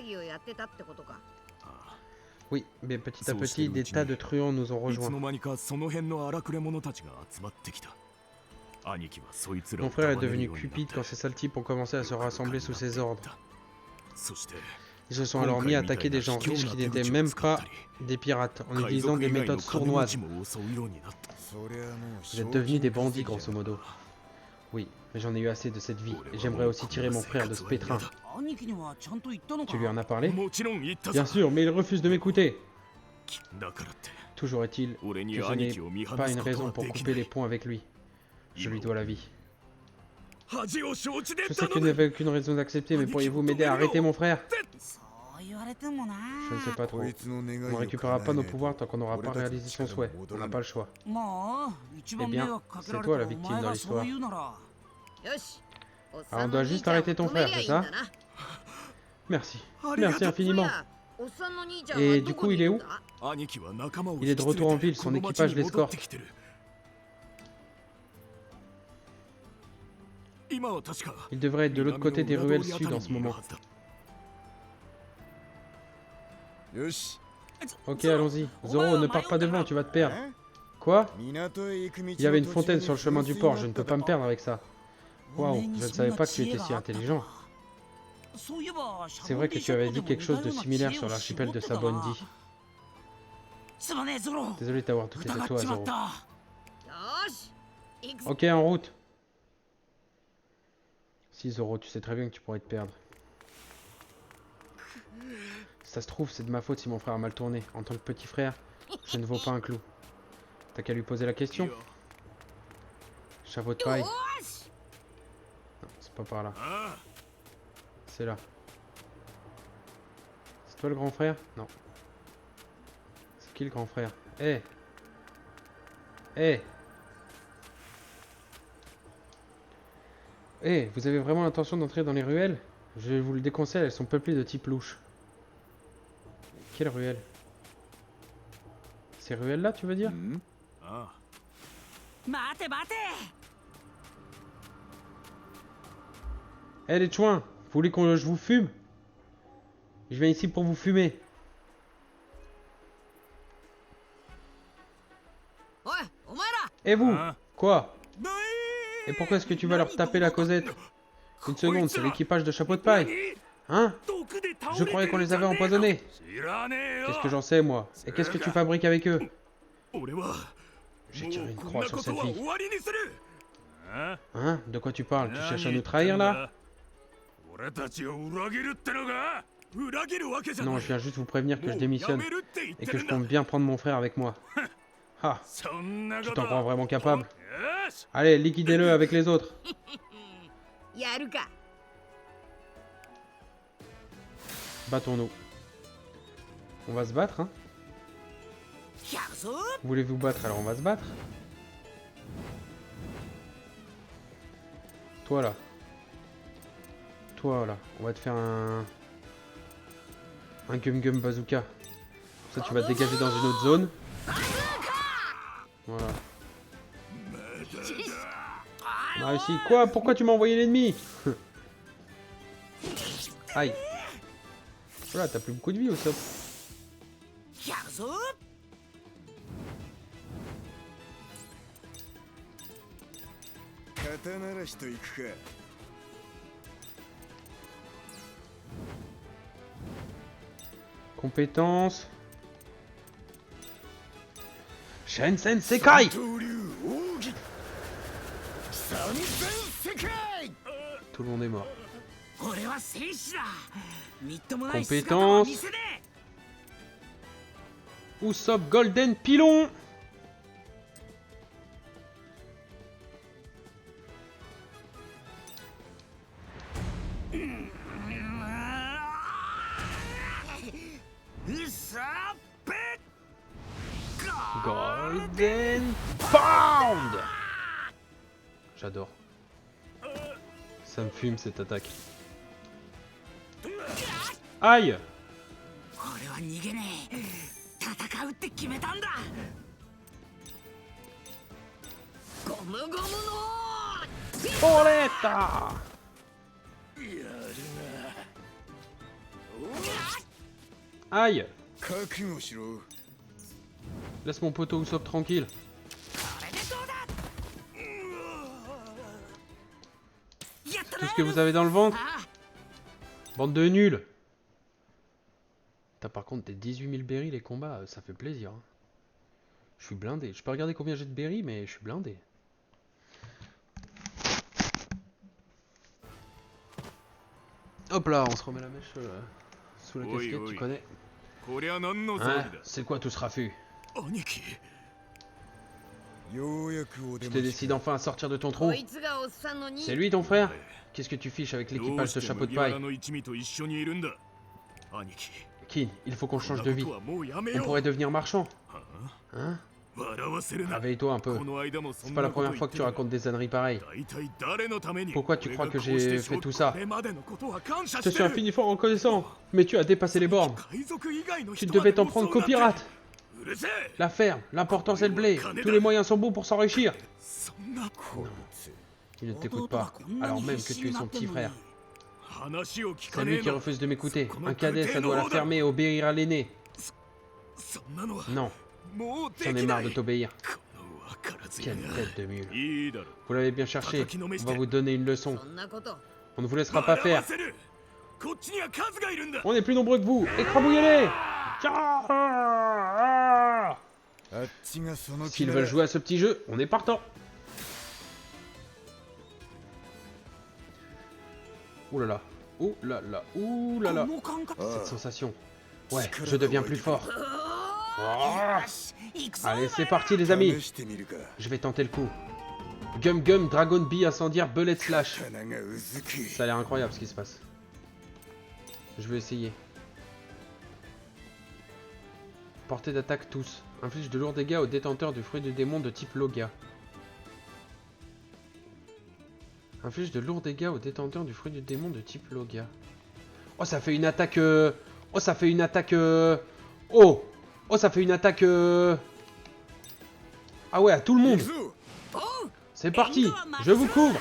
Oui, mais petit à petit, des tas de truands nous ont rejoints. Mon frère est devenu cupide quand ces sales types ont commencé à se rassembler sous ses ordres. Ils se sont alors mis à attaquer des gens riches qui n'étaient même pas des pirates, en utilisant des méthodes sournoises. Vous êtes devenus des bandits, grosso modo. Oui, mais j'en ai eu assez de cette vie, et j'aimerais aussi tirer mon frère de ce pétrin. Tu lui en as parlé? Bien sûr, mais il refuse de m'écouter. Toujours est-il que je n'ai pas une raison pour couper les ponts avec lui. Je lui dois la vie. Je sais que vous n'avez aucune raison d'accepter, mais pourriez-vous m'aider à arrêter mon frère? Je ne sais pas trop. On ne récupérera pas nos pouvoirs tant qu'on n'aura pas réalisé son souhait. On n'a pas le choix. Eh bien, c'est toi la victime dans l'histoire. Alors on doit juste arrêter ton frère, c'est ça? Merci. Merci infiniment. Et du coup, il est où? Il est de retour en ville, son équipage l'escorte. Il devrait être de l'autre côté des ruelles sud en ce moment. Ok, allons-y. Zoro, ne pars pas devant, tu vas te perdre. Quoi? Il y avait une fontaine sur le chemin du port, je ne peux pas me perdre avec ça. Waouh, je ne savais pas que tu étais si intelligent. C'est vrai que tu avais dit quelque chose de similaire sur l'archipel de Sabondi. Désolé de t'avoir douté de toi, Zoro. Ok, en route. Si, Zoro, tu sais très bien que tu pourrais te perdre. Ça se trouve, c'est de ma faute si mon frère a mal tourné. En tant que petit frère, je ne vaux pas un clou. T'as qu'à lui poser la question. Chapeau de paille. Non, c'est pas par là. C'est là. C'est toi le grand frère? Non. C'est qui le grand frère? Eh! Eh! Eh, vous avez vraiment l'intention d'entrer dans les ruelles? Je vous le déconseille, elles sont peuplées de types louches. Quelle ruelle? Ces ruelles-là, tu veux dire? Eh les chouins, vous voulez que je vous fume? Je viens ici pour vous fumer. Et vous? Quoi? Et pourquoi est-ce que tu vas leur taper la causette? Une seconde, c'est l'équipage de Chapeau de paille. Hein? Je croyais qu'on les avait empoisonnés. Qu'est-ce que j'en sais, moi? Et qu'est-ce que tu fabriques avec eux? J'ai tiré une croix sur cette fille. Hein? De quoi tu parles? Tu cherches à nous trahir, là? Non, je viens juste vous prévenir que je démissionne. Et que je compte bien prendre mon frère avec moi. Ah! Tu t'en crois vraiment capable? Allez, liquidez-le avec les autres. Battons-nous. On va se battre, hein? Vous voulez vous battre, alors on va se battre. Toi là. Toi là. On va te faire un Gum Gum Bazooka. Ça, tu vas te dégager dans une autre zone. Voilà. On a réussi. Quoi? Pourquoi tu m'as envoyé l'ennemi? Aïe. Voilà, t'as plus beaucoup de vie, Usopp. Compétences. Shensen Sekai. Tout le monde est mort. Compétences. Usopp Golden Pilon. Golden Pound. J'adore. Ça me fume cette attaque. Aïe. Oleta. Aïe. Laisse mon poteau Usopp tranquille. Tout ce que vous avez dans le ventre? Bande de nuls. T'as par contre des 18 000 berries les combats, ça fait plaisir. Hein. Je suis blindé. Je peux regarder combien j'ai de berries, mais je suis blindé. Hop là, on se remet la mèche sous la casquette, tu connais. Hein? C'est quoi tout ce raffut? Tu t'es décidé enfin à sortir de ton trou? C'est lui ton frère? Qu'est-ce que tu fiches avec l'équipage de Chapeau de paille? Kin, il faut qu'on change de vie. On pourrait devenir marchand. Hein? Réveille-toi un peu. C'est pas la première fois que tu racontes des âneries pareilles. Pourquoi tu crois que j'ai fait tout ça? Je suis infiniment reconnaissant, mais tu as dépassé les bornes. Tu devais t'en prendre qu'aux pirates. La ferme, l'importance est le blé. Tous les moyens sont bons pour s'enrichir. Non, il ne t'écoute pas, alors même que tu es son petit frère. C'est lui qui refuse de m'écouter. Un cadet, ça doit la fermer et obéir à l'aîné. Non, j'en ai marre de t'obéir. Quelle tête de mule. Vous l'avez bien cherché, on va vous donner une leçon. On ne vous laissera pas faire. On est plus nombreux que vous, écrabouillez-les! S'ils veulent jouer à ce petit jeu, on est partant. Ouh là là, ouh là là, ouh là là. Cette sensation. Ouais, je deviens plus fort. Oh. Allez, c'est parti les amis. Je vais tenter le coup. Gum Gum, Dragon Bee, incendiaire, Bullet Slash. Ça a l'air incroyable ce qui se passe. Je vais essayer. Portée d'attaque tous. Inflige de lourds dégâts aux détenteurs du fruit du démon de type Logia. Inflige de lourds dégâts aux détenteurs du fruit du démon de type Logia. Oh, ça fait une attaque... Oh, ça fait une attaque... Oh! Oh, ça fait une attaque... Ah ouais, à tout le monde! C'est parti! Je vous couvre!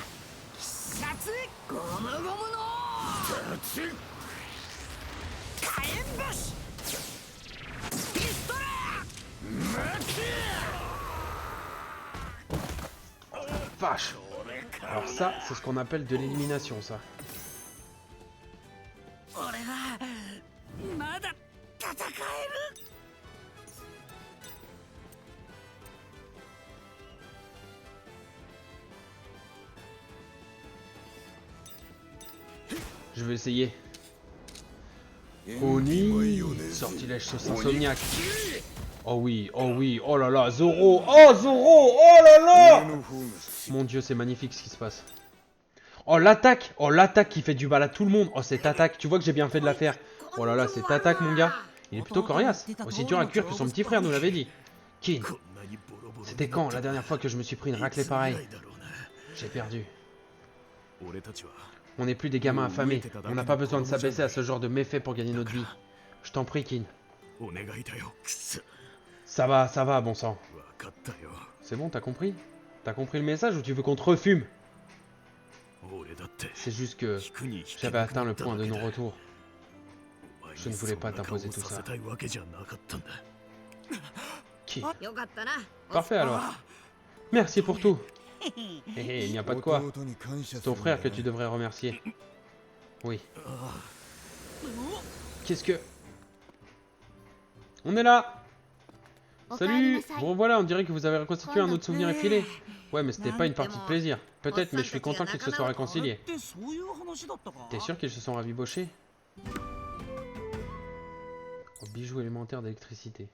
Vache! Alors ça, c'est ce qu'on appelle de l'élimination, ça. Je vais essayer. Oni, sortilège sauce insomniaque. Oh oui, oh là là, Zoro, oh Zoro, oh là là. Mon dieu, c'est magnifique ce qui se passe. Oh l'attaque qui fait du mal à tout le monde. Oh cette attaque, tu vois que j'ai bien fait de la faire. Oh là là, cette attaque mon gars, il est plutôt coriace. Aussi dur à cuire que son petit frère nous l'avait dit. Kin, c'était quand la dernière fois que je me suis pris une raclée pareille? J'ai perdu. On n'est plus des gamins affamés. On n'a pas besoin de s'abaisser à ce genre de méfaits pour gagner notre vie. Je t'en prie, Kin. Ça va, bon sang. C'est bon, t'as compris? T'as compris le message ou tu veux qu'on te refume? C'est juste que j'avais atteint le point de non-retour. Je ne voulais pas t'imposer tout ça. Qui? Parfait alors. Merci pour tout. Hé, il n'y a pas de quoi. C'est ton frère que tu devrais remercier. Oui. Qu'est-ce que... On est là. Salut. Bon voilà, on dirait que vous avez reconstitué un autre souvenir effilé. Ouais, mais c'était pas une partie de plaisir. Peut-être, mais je suis content qu'ils se soient réconciliés. T'es sûr qu'ils se sont rabibochés? Oh, bijoux élémentaire d'électricité.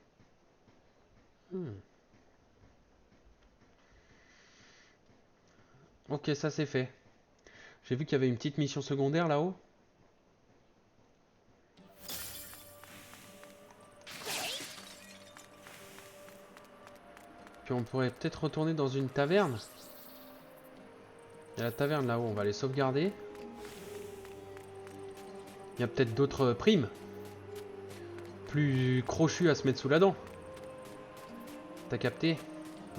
Ok, ça c'est fait. J'ai vu qu'il y avait une petite mission secondaire là-haut. Puis on pourrait peut-être retourner dans une taverne. Il y a la taverne là-haut, on va les sauvegarder. Il y a peut-être d'autres primes. Plus crochues à se mettre sous la dent. T'as capté?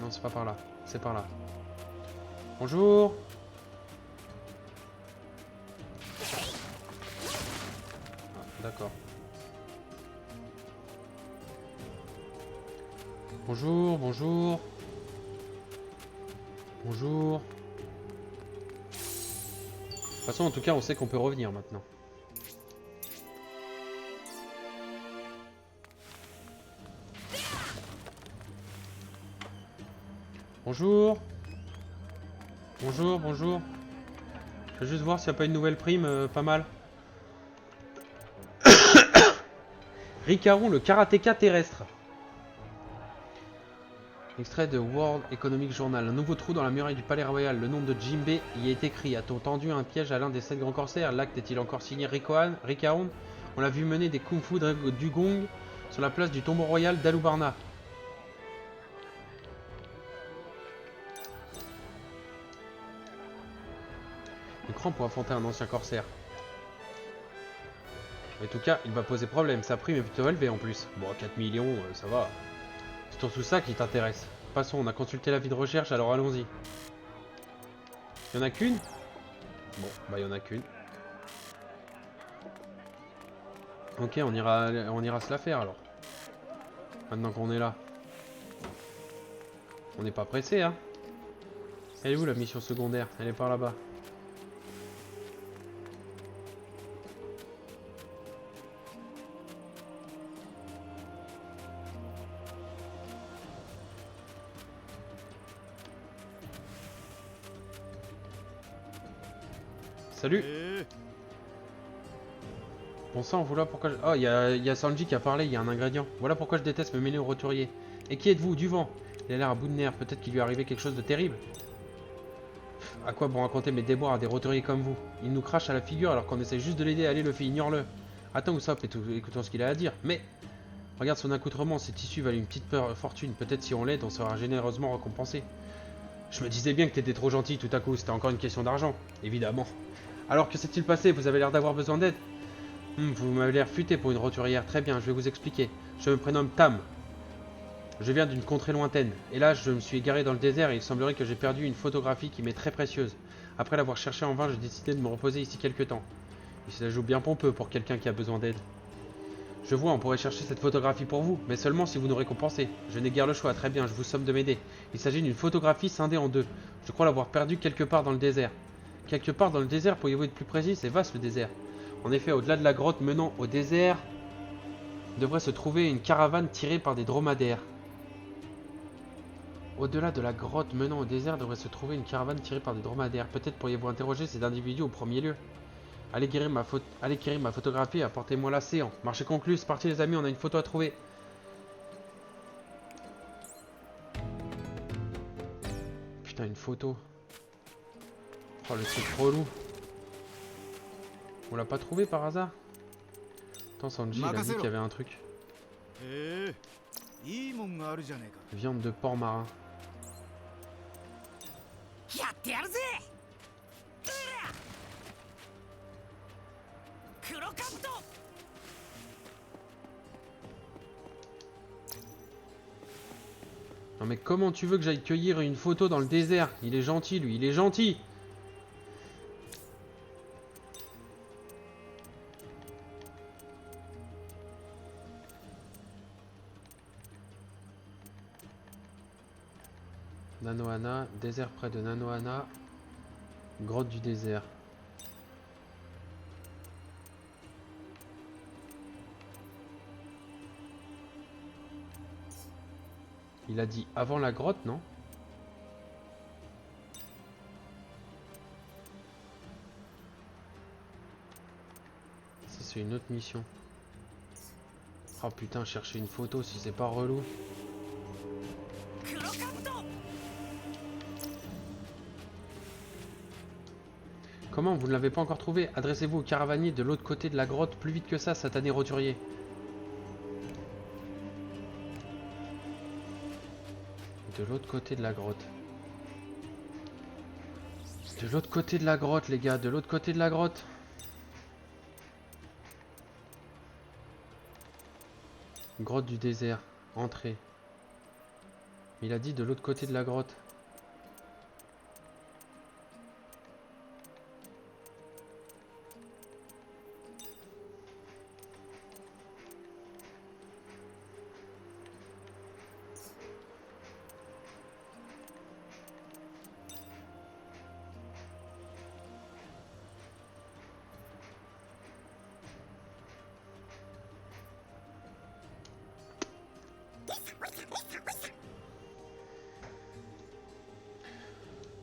Non, c'est pas par là. C'est par là. Bonjour. Ah, d'accord. Bonjour, bonjour. Bonjour. De toute façon, en tout cas, on sait qu'on peut revenir maintenant. Bonjour. Bonjour, bonjour. Je vais juste voir s'il n'y a pas une nouvelle prime, pas mal. Ricaron, le karatéka terrestre. Extrait de World Economic Journal. Un nouveau trou dans la muraille du palais royal. Le nom de Jinbei y est écrit. A-t-on tendu un piège à l'un des 7 grands corsaires? L'acte est-il encore signé Ricaron? On l'a vu mener des kung-fu du gong sur la place du tombeau royal d'Alubarna. Écran pour affronter un ancien corsaire. En tout cas, il va poser problème. Sa prime est plutôt élevée en plus. Bon, 4 millions, ça va. C'est surtout ça qui t'intéresse. Passons, on a consulté l'avis de recherche, alors allons-y. Il y en a qu'une? Bon, bah il y en a qu'une. Ok, on ira se la faire alors. Maintenant qu'on est là. On n'est pas pressé, hein. Elle est où la mission secondaire? Elle est par là-bas. Salut. Bon sang, voilà pourquoi je... Oh, il y a Sanji qui a parlé, il y a un ingrédient. Voilà pourquoi je déteste me mêler aux roturiers. Et qui êtes-vous? Du vent. Il a l'air à bout de nerfs, peut-être qu'il lui est arrivé quelque chose de terrible. À quoi bon raconter mes déboires à des roturiers comme vous? Il nous crache à la figure alors qu'on essaie juste de l'aider. Allez, le fait, ignore-le. Attends, Usopp, écoutons ce qu'il a à dire. Mais, regarde son accoutrement, ses tissus valent une petite fortune. Peut-être si on l'aide, on sera généreusement récompensé. Je me disais bien que t'étais trop gentil tout à coup, c'était encore une question d'argent. Évidemment. Alors, que s'est-il passé? Vous avez l'air d'avoir besoin d'aide. Vous m'avez l'air futé pour une roturière. Très bien, je vais vous expliquer. Je me prénomme Tam. Je viens d'une contrée lointaine. Et là, je me suis égaré dans le désert et il semblerait que j'ai perdu une photographie qui m'est très précieuse. Après l'avoir cherchée en vain, j'ai décidé de me reposer ici quelque temps. Et ça joue bien pompeux pour quelqu'un qui a besoin d'aide. Je vois, on pourrait chercher cette photographie pour vous, mais seulement si vous nous récompensez. Je n'ai guère le choix, très bien, je vous somme de m'aider. Il s'agit d'une photographie scindée en deux. Je crois l'avoir perdue quelque part dans le désert. Quelque part dans le désert, pourriez-vous être plus précis? C'est vaste le désert. En effet, au-delà de la grotte menant au désert, devrait se trouver une caravane tirée par des dromadaires. Au-delà de la grotte menant au désert devrait se trouver une caravane tirée par des dromadaires. Peut-être pourriez-vous interroger ces individus au premier lieu. Allez guérir ma photographie et apportez-moi la séance. Marché conclu, c'est parti les amis, on a une photo à trouver. Putain, une photo. Oh, le truc relou. On l'a pas trouvé par hasard? Attends, Sanji, il a dit qu'il y avait un truc. Viande de porc marin. Non mais comment tu veux que j'aille cueillir une photo dans le désert? Il est gentil lui, il est gentil. Nanohana, désert près de Nanohana, grotte du désert. Il a dit avant la grotte, non? Ça c'est une autre mission. Oh putain, chercher une photo si c'est pas relou. Comment, vous ne l'avez pas encore trouvé? Adressez-vous au caravanier de l'autre côté de la grotte, plus vite que ça, satané roturier. De l'autre côté de la grotte. De l'autre côté de la grotte, les gars, de l'autre côté de la grotte. Grotte du désert, entrée. Il a dit de l'autre côté de la grotte.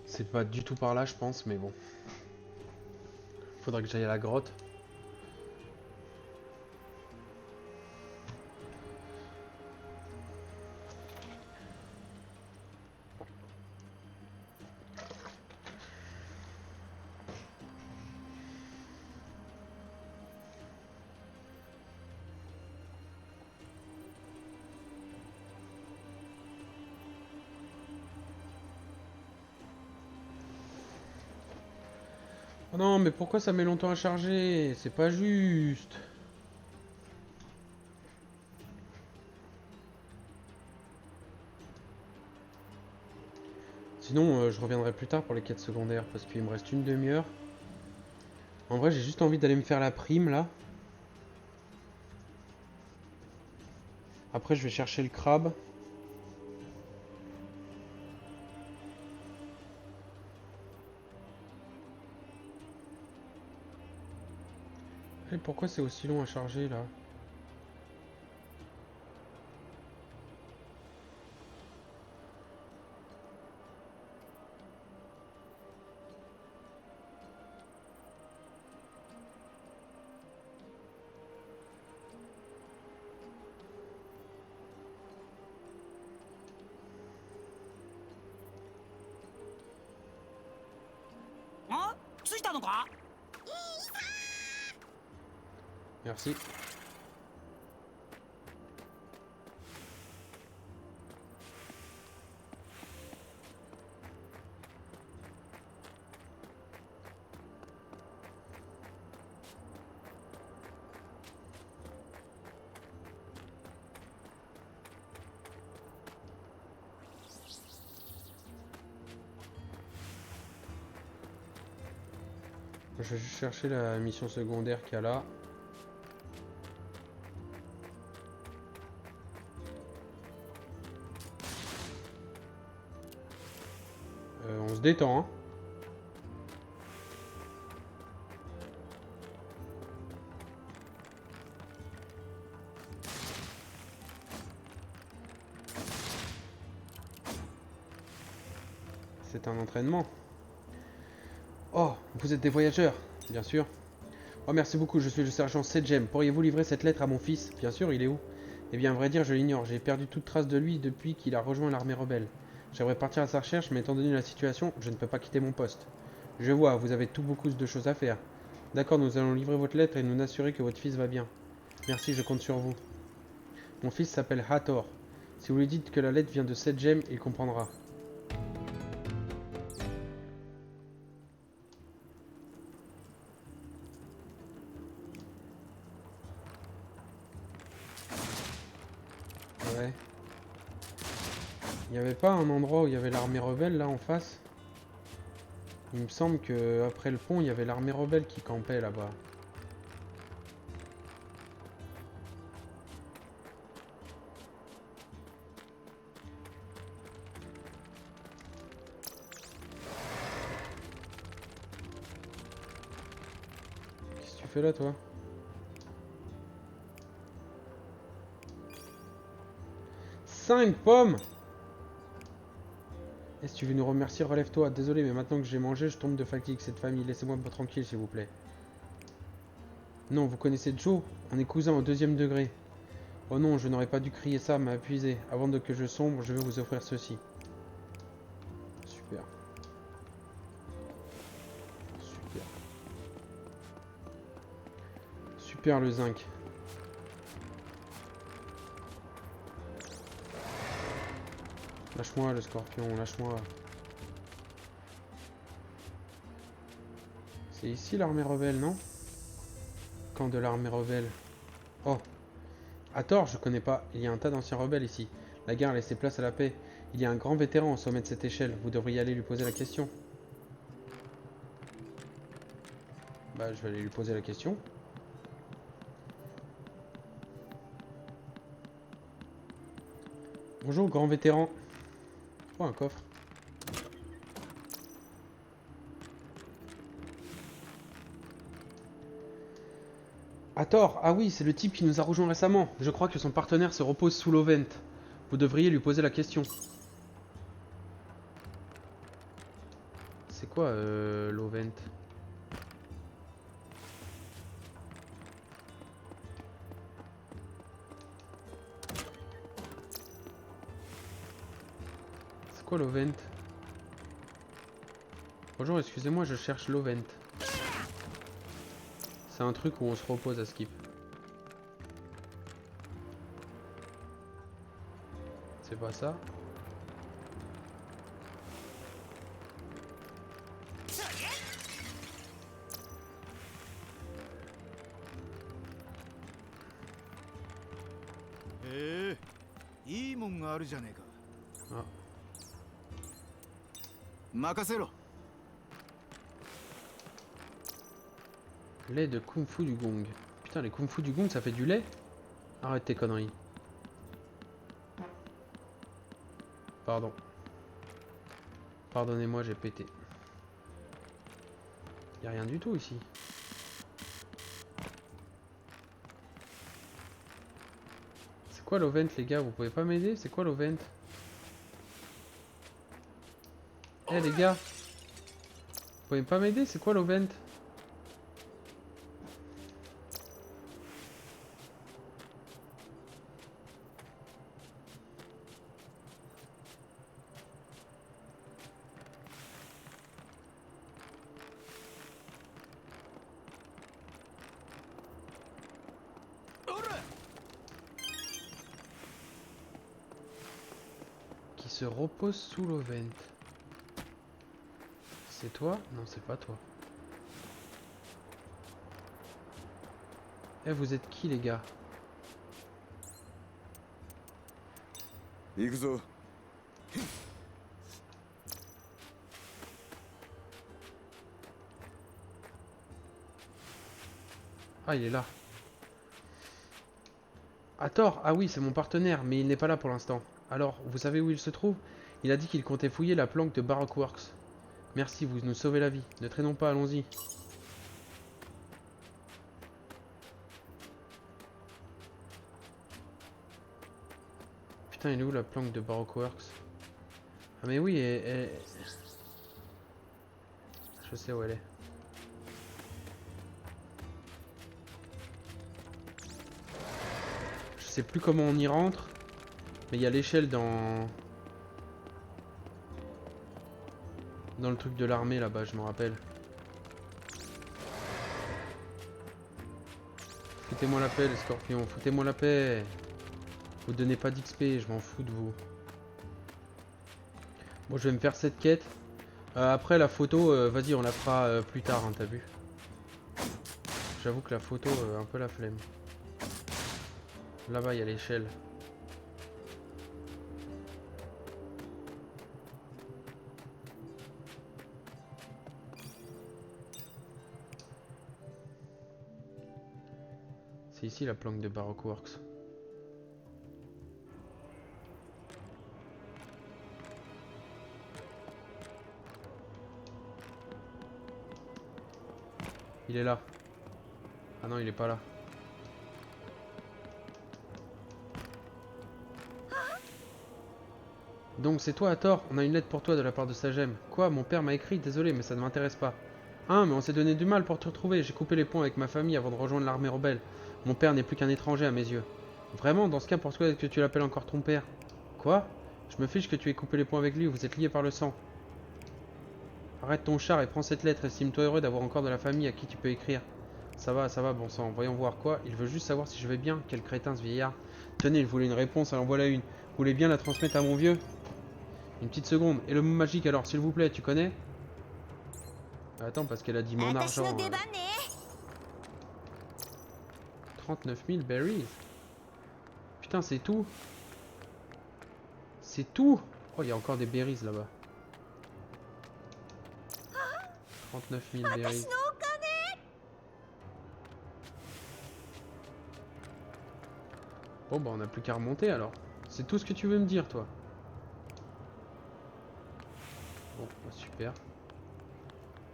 C'est pas du tout par là, je pense, mais bon. Faudrait que j'aille à la grotte. Oh non, mais pourquoi ça met longtemps à charger? C'est pas juste. Sinon, je reviendrai plus tard pour les quêtes secondaires parce qu'il me reste une demi-heure. En vrai, j'ai juste envie d'aller me faire la prime là. Après, je vais chercher le crabe. Et pourquoi c'est aussi long à charger là? Merci. Je vais juste chercher la mission secondaire qu'il y a là. On se détend, hein. C'est un entraînement. Oh, vous êtes des voyageurs, bien sûr. Oh, merci beaucoup, je suis le sergent Sedjem. Pourriez-vous livrer cette lettre à mon fils? Bien sûr, il est où? Eh bien, à vrai dire, je l'ignore. J'ai perdu toute trace de lui depuis qu'il a rejoint l'armée rebelle. J'aimerais partir à sa recherche, mais étant donné la situation, je ne peux pas quitter mon poste. Je vois, vous avez beaucoup de choses à faire. D'accord, nous allons livrer votre lettre et nous assurer que votre fils va bien. Merci, je compte sur vous. Mon fils s'appelle Hathor. Si vous lui dites que la lettre vient de Sedjem, il comprendra. Ouais. Il n'y avait pas un endroit où il y avait l'armée rebelle là en face? Il me semble que après le pont, il y avait l'armée rebelle qui campait là-bas. Qu'est-ce que tu fais là, toi? 5 pommes! Et si tu veux nous remercier, relève-toi. Désolé, mais maintenant que j'ai mangé, je tombe de fatigue. Cette famille, laissez-moi pas tranquille, s'il vous plaît. Non, vous connaissez Joe? On est cousins au 2e degré. Oh non, je n'aurais pas dû crier ça, m'a épuisé. Avant que je sombre, je vais vous offrir ceci. Super. Super. Super le zinc. Lâche-moi le scorpion, lâche-moi. C'est ici l'armée rebelle, non? Camp de l'armée rebelle. Oh, à tort, je connais pas. Il y a un tas d'anciens rebelles ici. La guerre a laissé place à la paix. Il y a un grand vétéran au sommet de cette échelle. Vous devriez aller lui poser la question. Bah, je vais aller lui poser la question. Bonjour, grand vétéran. Oh, un coffre. Hathor, ah oui, c'est le type qui nous a rejoint récemment. Je crois que son partenaire se repose sous l'Ovent. Vous devriez lui poser la question. C'est quoi, l'Ovent? C'est quoi l'Ovent? Bonjour, excusez-moi, je cherche l'Ovent. C'est un truc où on se repose à skip. C'est pas ça. いいもんがあるじゃねえか。Ah. 任せろ。 Lait de Kung Fu du Gong. Putain, les Kung Fu du Gong, ça fait du lait? Arrête tes conneries. Pardon. Pardonnez-moi, j'ai pété. Y a rien du tout ici. C'est quoi l'ovent, les gars? Vous pouvez pas m'aider? C'est quoi l'ovent? Eh les gars, vous pouvez pas m'aider? C'est quoi l'ovent? Qui se repose sous l'ovent. C'est toi? Non, c'est pas toi. Eh, vous êtes qui les gars? 行くぞ。 Ah, il est là. Hathor, ah oui, c'est mon partenaire, mais il n'est pas là pour l'instant. Alors, vous savez où il se trouve? Il a dit qu'il comptait fouiller la planque de Baroque Works. Merci, vous nous sauvez la vie. Ne traînons pas, allons-y. Putain, elle est où la planque de Baroque Works? Ah mais oui, je sais où elle est. Je sais plus comment on y rentre, mais il y a l'échelle dans le truc de l'armée là-bas, je me rappelle. Foutez-moi la paix les scorpions, foutez-moi la paix. Vous donnez pas d'XP, je m'en fous de vous. Bon, je vais me faire cette quête. Après la photo, vas-y, on la fera plus tard, hein, t'as vu. J'avoue que la photo, un peu la flemme. Là-bas, il y a l'échelle. C'est ici la planque de Baroque Works. Il est là. Ah non, il est pas là. Donc c'est toi, Hathor, on a une lettre pour toi de la part de Sagem. Quoi? Mon père m'a écrit, désolé, mais ça ne m'intéresse pas. Hein, mais on s'est donné du mal pour te retrouver. J'ai coupé les ponts avec ma famille avant de rejoindre l'armée rebelle. Mon père n'est plus qu'un étranger à mes yeux. Vraiment, dans ce cas, pourquoi est-ce que tu l'appelles encore ton père? Quoi? Je me fiche que tu aies coupé les ponts avec lui, vous êtes liés par le sang. Arrête ton char et prends cette lettre, estime-toi heureux d'avoir encore de la famille à qui tu peux écrire. Ça va, bon sang, voyons voir quoi. Il veut juste savoir si je vais bien. Quel crétin ce vieillard. Tenez, il voulait une réponse, alors voilà une. Vous voulez bien la transmettre à mon vieux? Une petite seconde. Et le mot magique alors, s'il vous plaît, tu connais? Attends, parce qu'elle a dit mon argent. 39 000 berries. Putain, c'est tout. C'est tout. Oh, il y a encore des berries là-bas. 39 000 berries. Bon, bah, on n'a plus qu'à remonter alors. C'est tout ce que tu veux me dire, toi. Bon, bah, super.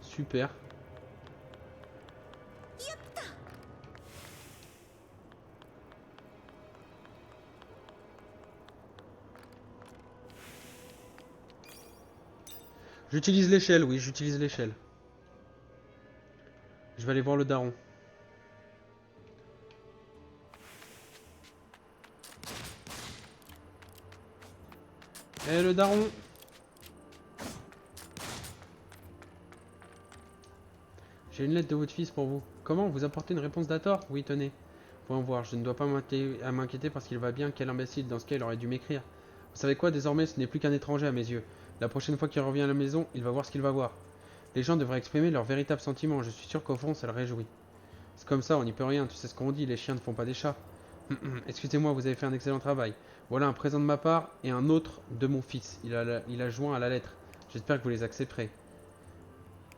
Super. J'utilise l'échelle, oui, j'utilise l'échelle. Je vais aller voir le daron. Eh, le daron! J'ai une lettre de votre fils pour vous. Comment? Vous apportez une réponse d'Hathor? Oui, tenez. Voyons voir, je ne dois pas m'inquiéter parce qu'il va bien. Quel imbécile, dans ce cas, il aurait dû m'écrire. Vous savez quoi, désormais, ce n'est plus qu'un étranger à mes yeux. La prochaine fois qu'il revient à la maison, il va voir ce qu'il va voir. Les gens devraient exprimer leurs véritables sentiments. Je suis sûr qu'au fond, ça le réjouit. C'est comme ça, on n'y peut rien. Tu sais ce qu'on dit, les chiens ne font pas des chats. Excusez-moi, vous avez fait un excellent travail. Voilà un présent de ma part et un autre de mon fils. Il a joint à la lettre. J'espère que vous les accepterez.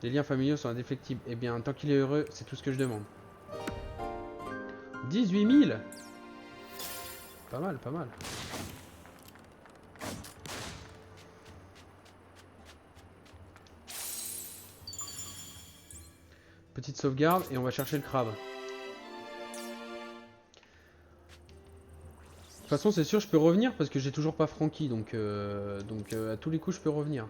Les liens familiaux sont indéfectibles. Eh bien, tant qu'il est heureux, c'est tout ce que je demande. 18 000. Pas mal, pas mal. Petite sauvegarde et on va chercher le crabe. De toute façon, c'est sûr, je peux revenir parce que j'ai toujours pas Frankie. Donc à tous les coups, je peux revenir.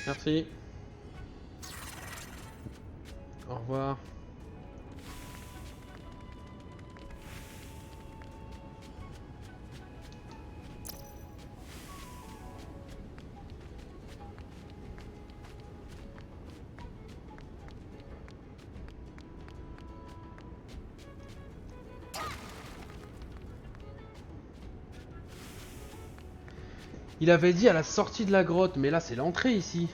Merci. Au revoir. Il avait dit à la sortie de la grotte, mais là c'est l'entrée ici.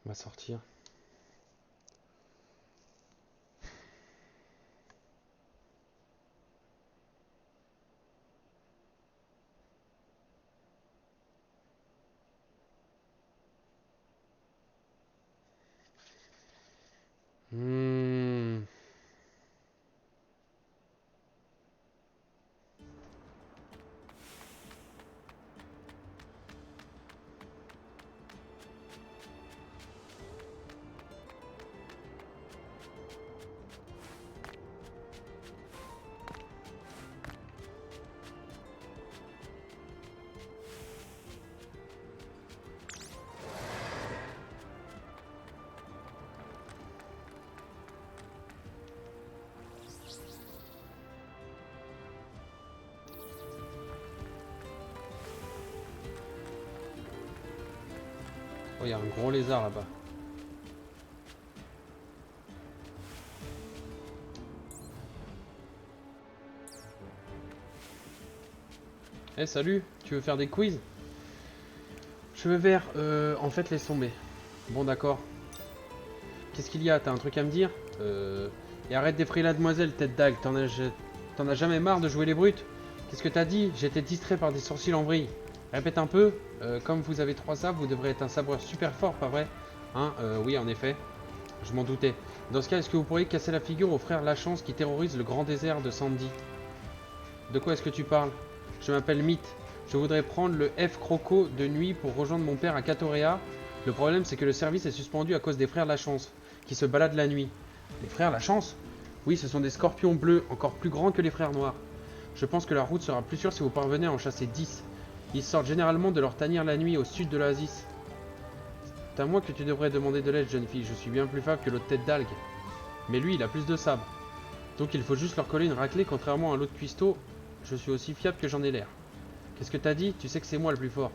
On va sortir. Hmm. Oh, il y a un gros lézard là-bas. Eh, salut, tu veux faire des quiz? Cheveux verts, en fait, laisse tomber. Bon, d'accord. Qu'est-ce qu'il y a? T'as un truc à me dire? Et arrête d'effrayer la demoiselle, tête d'algue. T'en as jamais marre de jouer les brutes? Qu'est-ce que t'as dit? J'étais distrait par des sourcils en vrille. Répète un peu. Comme vous avez 3 sabres, vous devrez être un sabreur super fort, pas vrai? Hein? Oui, en effet. Je m'en doutais. Dans ce cas, est-ce que vous pourriez casser la figure au frère Lachance qui terrorise le grand désert de Sandy? De quoi est-ce que tu parles? Je m'appelle Mythe. Je voudrais prendre le F Croco de nuit pour rejoindre mon père à Katorea. Le problème, c'est que le service est suspendu à cause des frères Lachance, qui se baladent la nuit. Les frères Lachance? Oui, ce sont des scorpions bleus, encore plus grands que les frères noirs. Je pense que la route sera plus sûre si vous parvenez à en chasser 10. Ils sortent généralement de leur tanière la nuit au sud de l'oasis. C'est à moi que tu devrais demander de l'aide, jeune fille. Je suis bien plus faible que l'autre tête d'algue. Mais lui, il a plus de sabres. Donc il faut juste leur coller une raclée, contrairement à l'autre cuistot. Je suis aussi fiable que j'en ai l'air. Qu'est-ce que t'as dit? Tu sais que c'est moi le plus fort.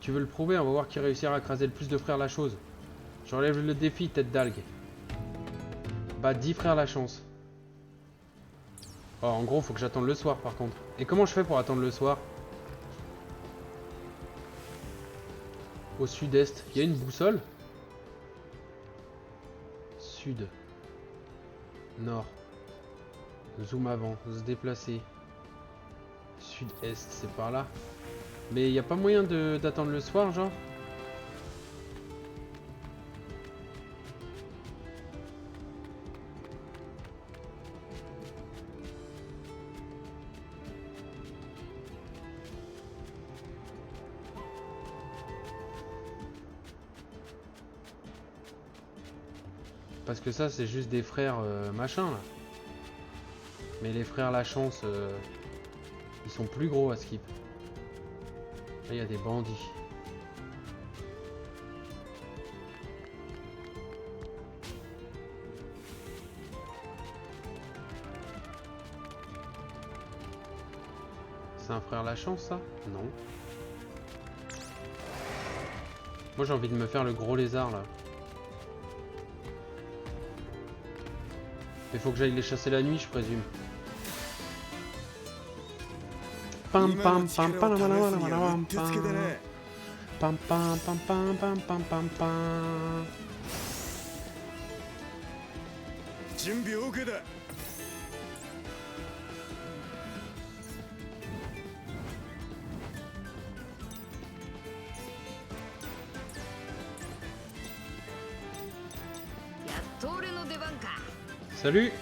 Tu veux le prouver? On va voir qui réussira à écraser le plus de frères la chose. J'enlève le défi, tête d'algue. Bah 10 frères la chance. Oh, en gros, faut que j'attende le soir par contre. Et comment je fais pour attendre le soir? Au sud-est. Il y a une boussole? Sud. Nord. Zoom avant. Se déplacer. Sud-est, c'est par là. Mais il n'y a pas moyen d'attendre le soir, genre? Parce que ça, c'est juste des frères machin là. Mais les frères la chance, ils sont plus gros à skip. Là, il y a des bandits. C'est un frère la chance, ça? Non. Moi, j'ai envie de me faire le gros lézard, là. Il faut que j'aille les chasser la nuit, je présume. Pam pam pam pam pam pam pam pam pam pam pam pam pam pam. 準備 OK だ Salut.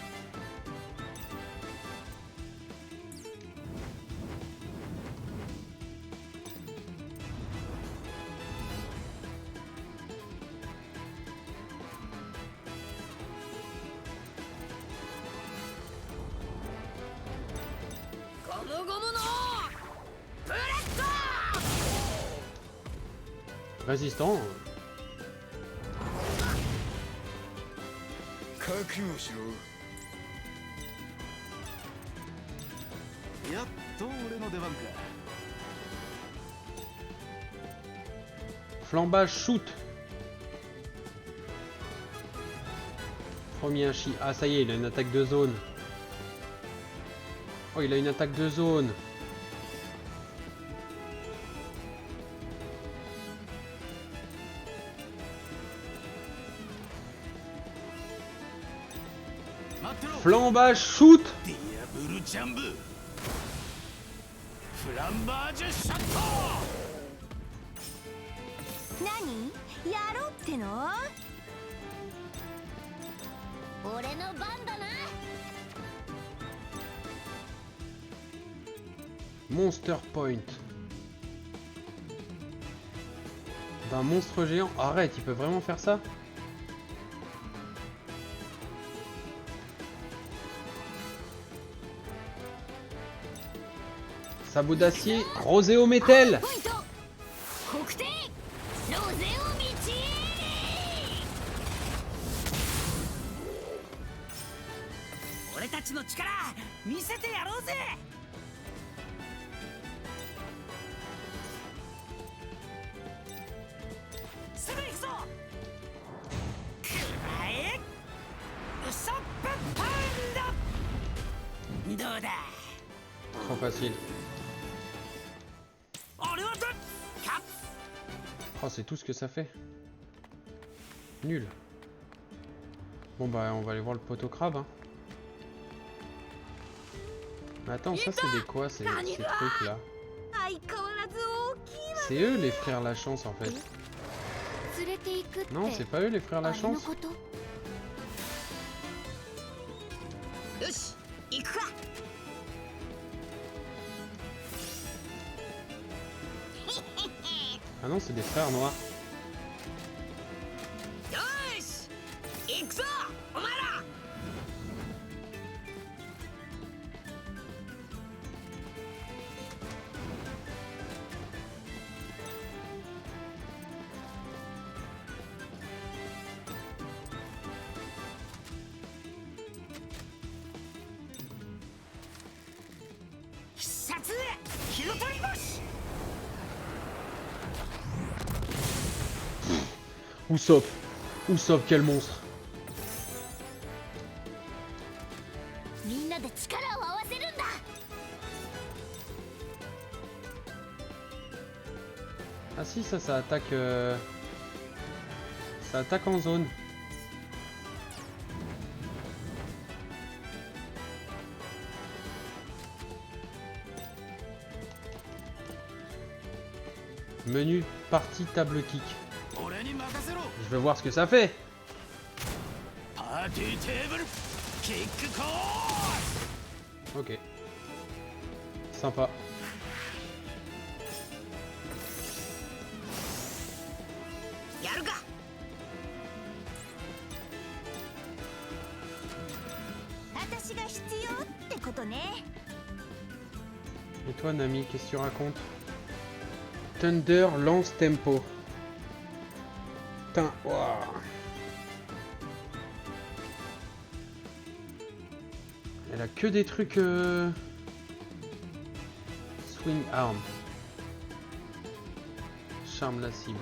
Résistant. 覚悟しろやっと俺の出番か Flambage shoot. Premier chi. Ah ça y est, il a une attaque de zone. Oh, il a une attaque de zone. Flambage shoot. ディアブルジャンブフランバージュシャット何やろうっての俺の番だな Monster point. D'un monstre géant. Arrête, il peut vraiment faire ça? Sabot d'acier, Roséo métal. ポイント黒点ロゼオ道俺たちの力見せてやろうぜ。すぐ行くぞ。くらえウソップパウンド。どうだ。 Trop facile. 俺はどっか。 Oh, c'est tout ce que ça fait. Nul. Bon bah on va aller voir le poteau crabe. Hein. Mais attends, ça c'est des quoi ces trucs là? 相変わらず大きいわ C'est eux les frères la chance en fait. 連れて行くって Non, c'est pas eux les frères la あれの chance. ことよし行くか。 Ah non, c'est des frères noirs. よし行くぞお前ら。 必殺火の鳥星。 Usopp. Usopp, quel monstre. みんなで力を合わせるんだ Ah si, ça attaque... Ça attaque en zone. Menu, partie, table kick. 俺に任せろ Je veux voir ce que ça fait. パーティーテーブルキックコー Ok. Sympa. ことね。 Et toi, Nami, qu'est-ce que tu racontes? Thunder lance tempo. Putain, waouh. Elle a que des trucs... Swing arm. Charme la cible.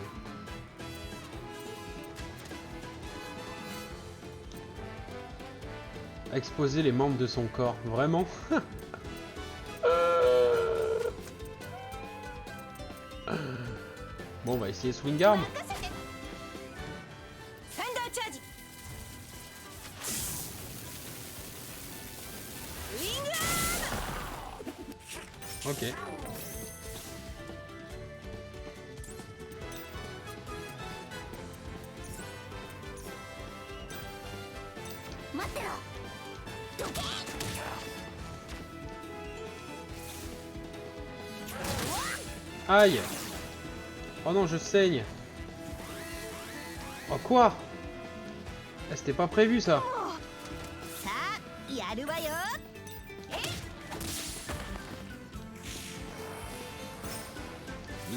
Exposer les membres de son corps. Vraiment? Bon, on va essayer swing arm. サンダーチャージ。ウィングアーム。 Ok. Aïe. Oh non, je saigne. Oh quoi? Eh, c'était pas prévu ça. さあやるわよ。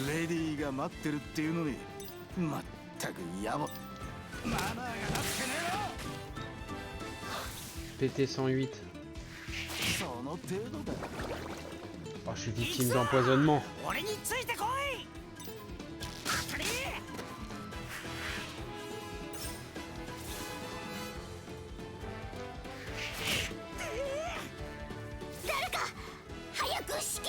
レディーが待ってるっていうのにまったくやぼ。マナーがなってね PT 108. えよ。その程度だ。 Oh, je suis victime d'empoisonnement. 俺についてこい。当たり。 誰か早く止血。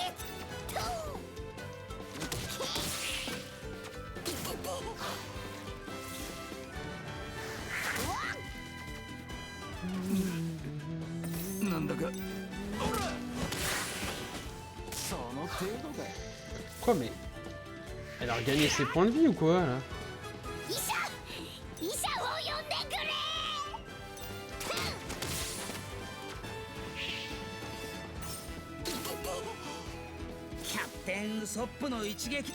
なんだか。ほら。その程度だ。 Quoi, mais... Elle a regagné ses points de vie ou quoi, là? 医者を呼んでくれ。 キャプテンウソップの一撃。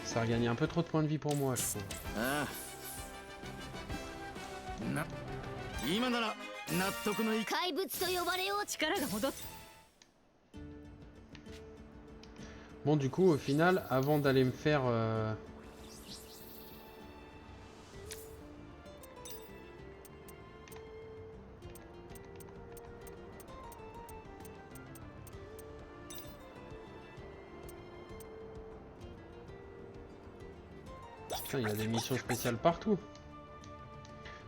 Ça a regagné un peu trop de points de vie pour moi, je trouve. ああ。な。今なら納得のいく。怪物と呼ばれよう。力が戻っ。 Bon, du coup, au final, avant d'aller me faire... Putain, il y a des missions spéciales partout.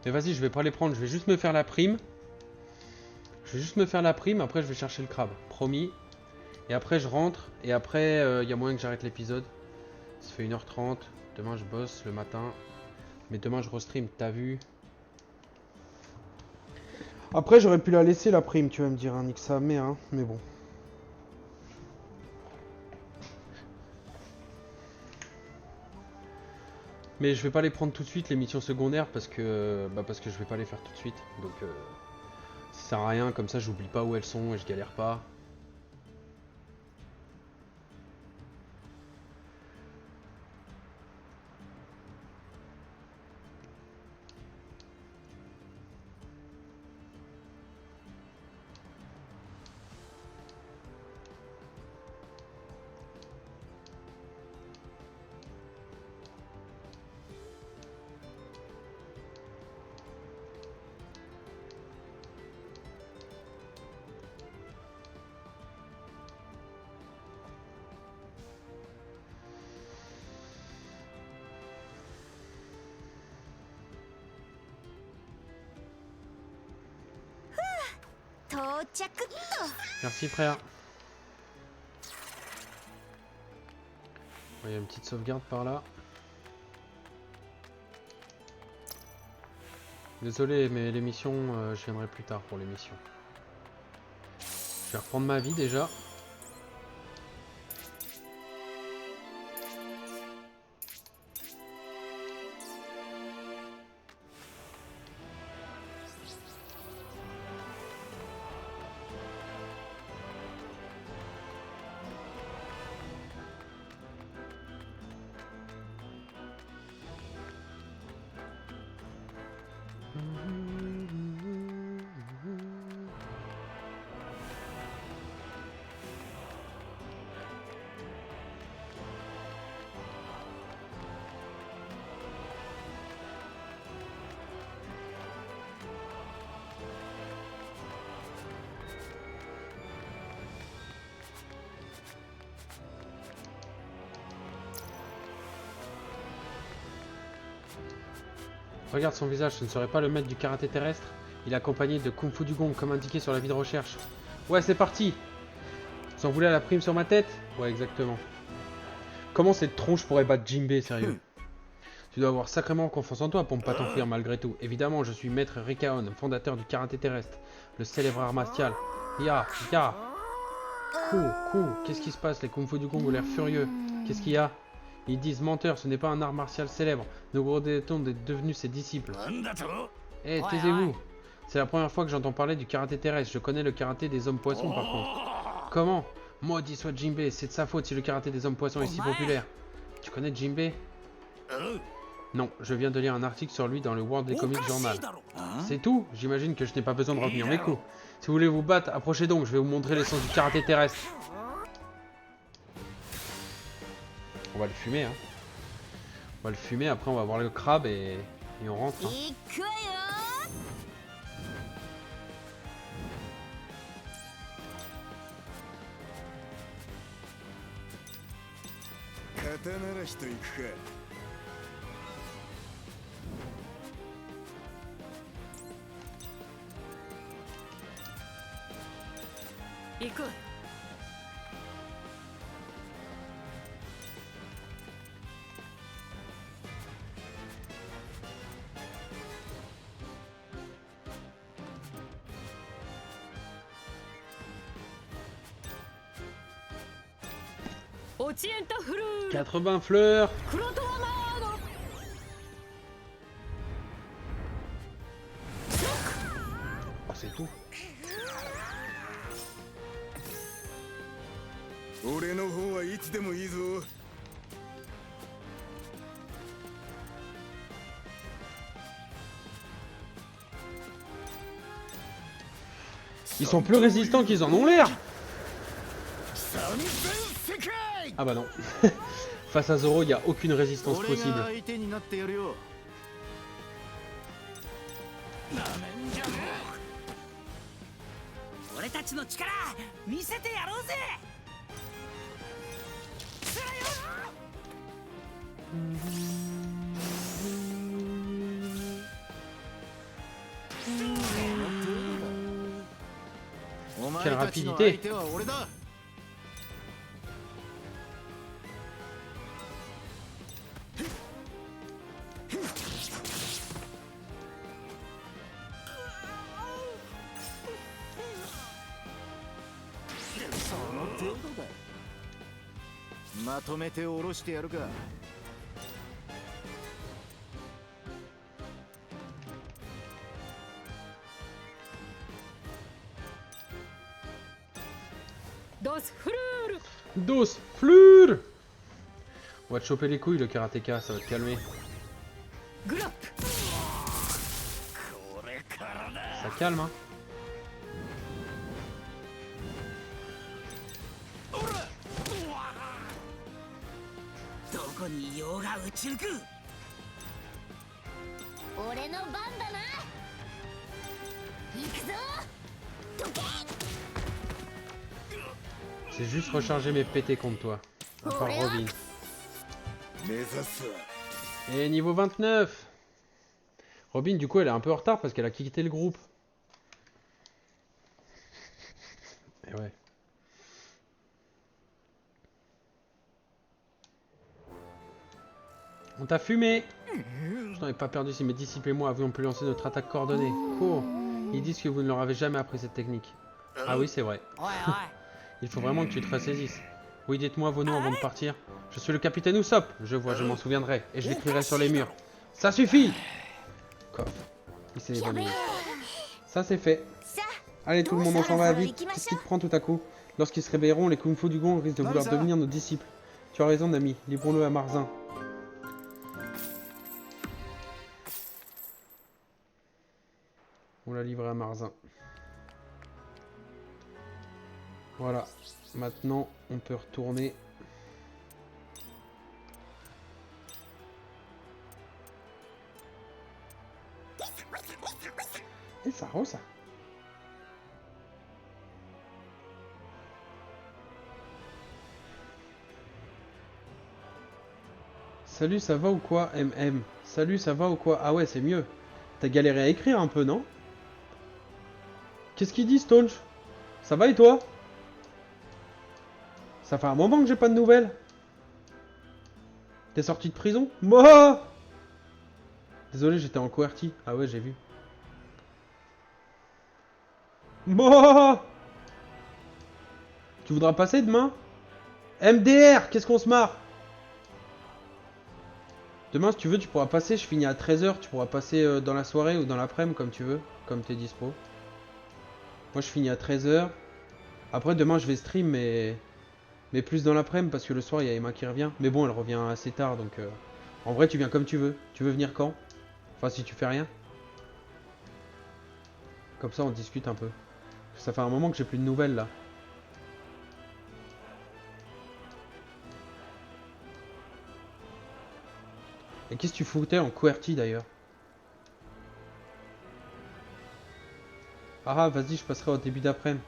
Mais vas-y, je vais pas les prendre, je vais juste me faire la prime. Je vais juste me faire la prime, après je vais chercher le crabe. Promis. Et après je rentre, et après il y a moyen que j'arrête l'épisode. Ça fait 1h30, demain je bosse le matin. Mais demain je restream, t'as vu? Après j'aurais pu la laisser la prime, tu vas me dire, hein, nique sa mère, hein, mais bon. Mais je vais pas les prendre tout de suite, les missions secondaires, parce que je vais pas les faire tout de suite. Donc ça sert à rien, comme ça j'oublie pas où elles sont et je galère pas. Merci frère. Il y a une petite sauvegarde par là. Désolé, mais l'émission, je viendrai plus tard pour l'émission. Je vais reprendre ma vie déjà. Regarde son visage, ce ne serait pas le maître du karaté terrestre? Il est accompagné de Kung Fu du Gong, comme indiqué sur la vie de recherche. Ouais, c'est parti! Vous en voulez à la prime sur ma tête? Ouais, exactement. Comment cette tronche pourrait battre Jinbei, sérieux? Tu dois avoir sacrément confiance en toi pour ne pas t'enfuir malgré tout. Évidemment, je suis maître Rikaon, fondateur du karaté terrestre, le célèbre art martial. Ya, ya. Qu'est-ce qui se passe? Les Kung Fu du Gong ont l'air furieux. Qu'est-ce qu'il y a? Ils disent menteur, ce n'est pas un art martial célèbre. Nous regrettons d'être devenus ses disciples. なんだと Eh, taisez-vous. C'est la première fois que j'entends parler du karaté terrestre. Je connais le karaté des hommes poissons par contre. Comment? Maudit soit Jinbei, c'est de sa faute si le karaté des hommes poissons est si populaire. Tu connais Jinbei? うん Non, je viens de lire un article sur lui dans le World Comic おかし Journal. いだろ C'est tout? J'imagine que je n'ai pas besoin de retenir mes coups. Si vous voulez vous battre, approchez donc, je vais vous montrer l'essence du karaté terrestre. On va le fumer, hein. On va le fumer, après on va voir le crabe et on rentre. Hein. いくわよ肩慣らしといくか。行くオチエンタフルー80 fleurs. クロトワマード Oh, c'est tout. 俺の方はいつでもいいぞ。 Ils sont plus résistants qu'ils en ont l'air. 三千世界 Ah bah non. Face à Zoro, il n'y a aucune résistance 俺が possible. 相手になってやるよなめんじゃね俺たちの力見せてやろうぜつらよお前 Quelle たちの rapidité 相手は俺だ その程度だまとめて下ろしてやるか ドスフルール Dos fleurs. On va te choper les couilles, le karatéka, ça va te calmer. グラップこれからだ Ça calme, hein. どこにいようが打ち抜く俺の番だな行くぞどけ J'ai juste rechargé mes PT contre toi. À part Robin. 目指すわ。 Et niveau 29. Robin, du coup, elle est un peu en retard parce qu'elle a quitté le groupe. Et ouais. On t'a fumé. Je n'en ai pas perdu si mes disciples et moi avions pu lancer notre attaque coordonnée. Cours. Ils disent que vous ne leur avez jamais appris cette technique. Ah oui, c'est vrai. おいおい Il faut vraiment que tu te ressaisisses. Oui, dites-moi vos noms avant de partir. Je suis le capitaine Usopp. Je vois, je m'en souviendrai. Et je l'écrirai sur les murs. Ça suffit. Coffre. Il s'est évanoui. Ça, c'est fait. さ Allez, tout le monde, on s'en va vite. Qu'est-ce qui te prend tout à coup? Lorsqu'ils se réveilleront, les Kung Fu du Gong risquent de vouloir devenir nos disciples. Tu as raison, Nami. Livrons-le à Marzin. On l'a livré à Marzin. Voilà. Maintenant, on peut retourner. Et ça ça. Salut, ça va ou quoi, MM? Salut, ça va ou quoi? Ah ouais, c'est mieux. T'as galéré à écrire un peu, non? Qu'est-ce qu'il dit, Stonch? Ça va et toi? Ça fait un moment que j'ai pas de nouvelles. T'es sorti de prison? Moi! Désolé, j'étais en QWERTY. Ah ouais, j'ai vu. Moi! Tu voudras passer demain? MDR, qu'est-ce qu'on se marre? Demain, si tu veux, tu pourras passer. Je finis à 13h. Tu pourras passer dans la soirée ou dans l'après-midi, comme tu veux. Comme t'es dispo. Moi, je finis à 13h. Après, demain, je vais stream, mais plus dans l'après-midi, parce que le soir, il y a Emma qui revient. Mais bon, elle revient assez tard, donc... En vrai, tu viens comme tu veux. Tu veux venir quand? Enfin, si tu fais rien. Comme ça, on discute un peu. Ça fait un moment que j'ai plus de nouvelles, là. Et qu'est-ce que tu foutais en QWERTY, d'ailleurs? Ah, vas-y, je passerai au début d'après-midi.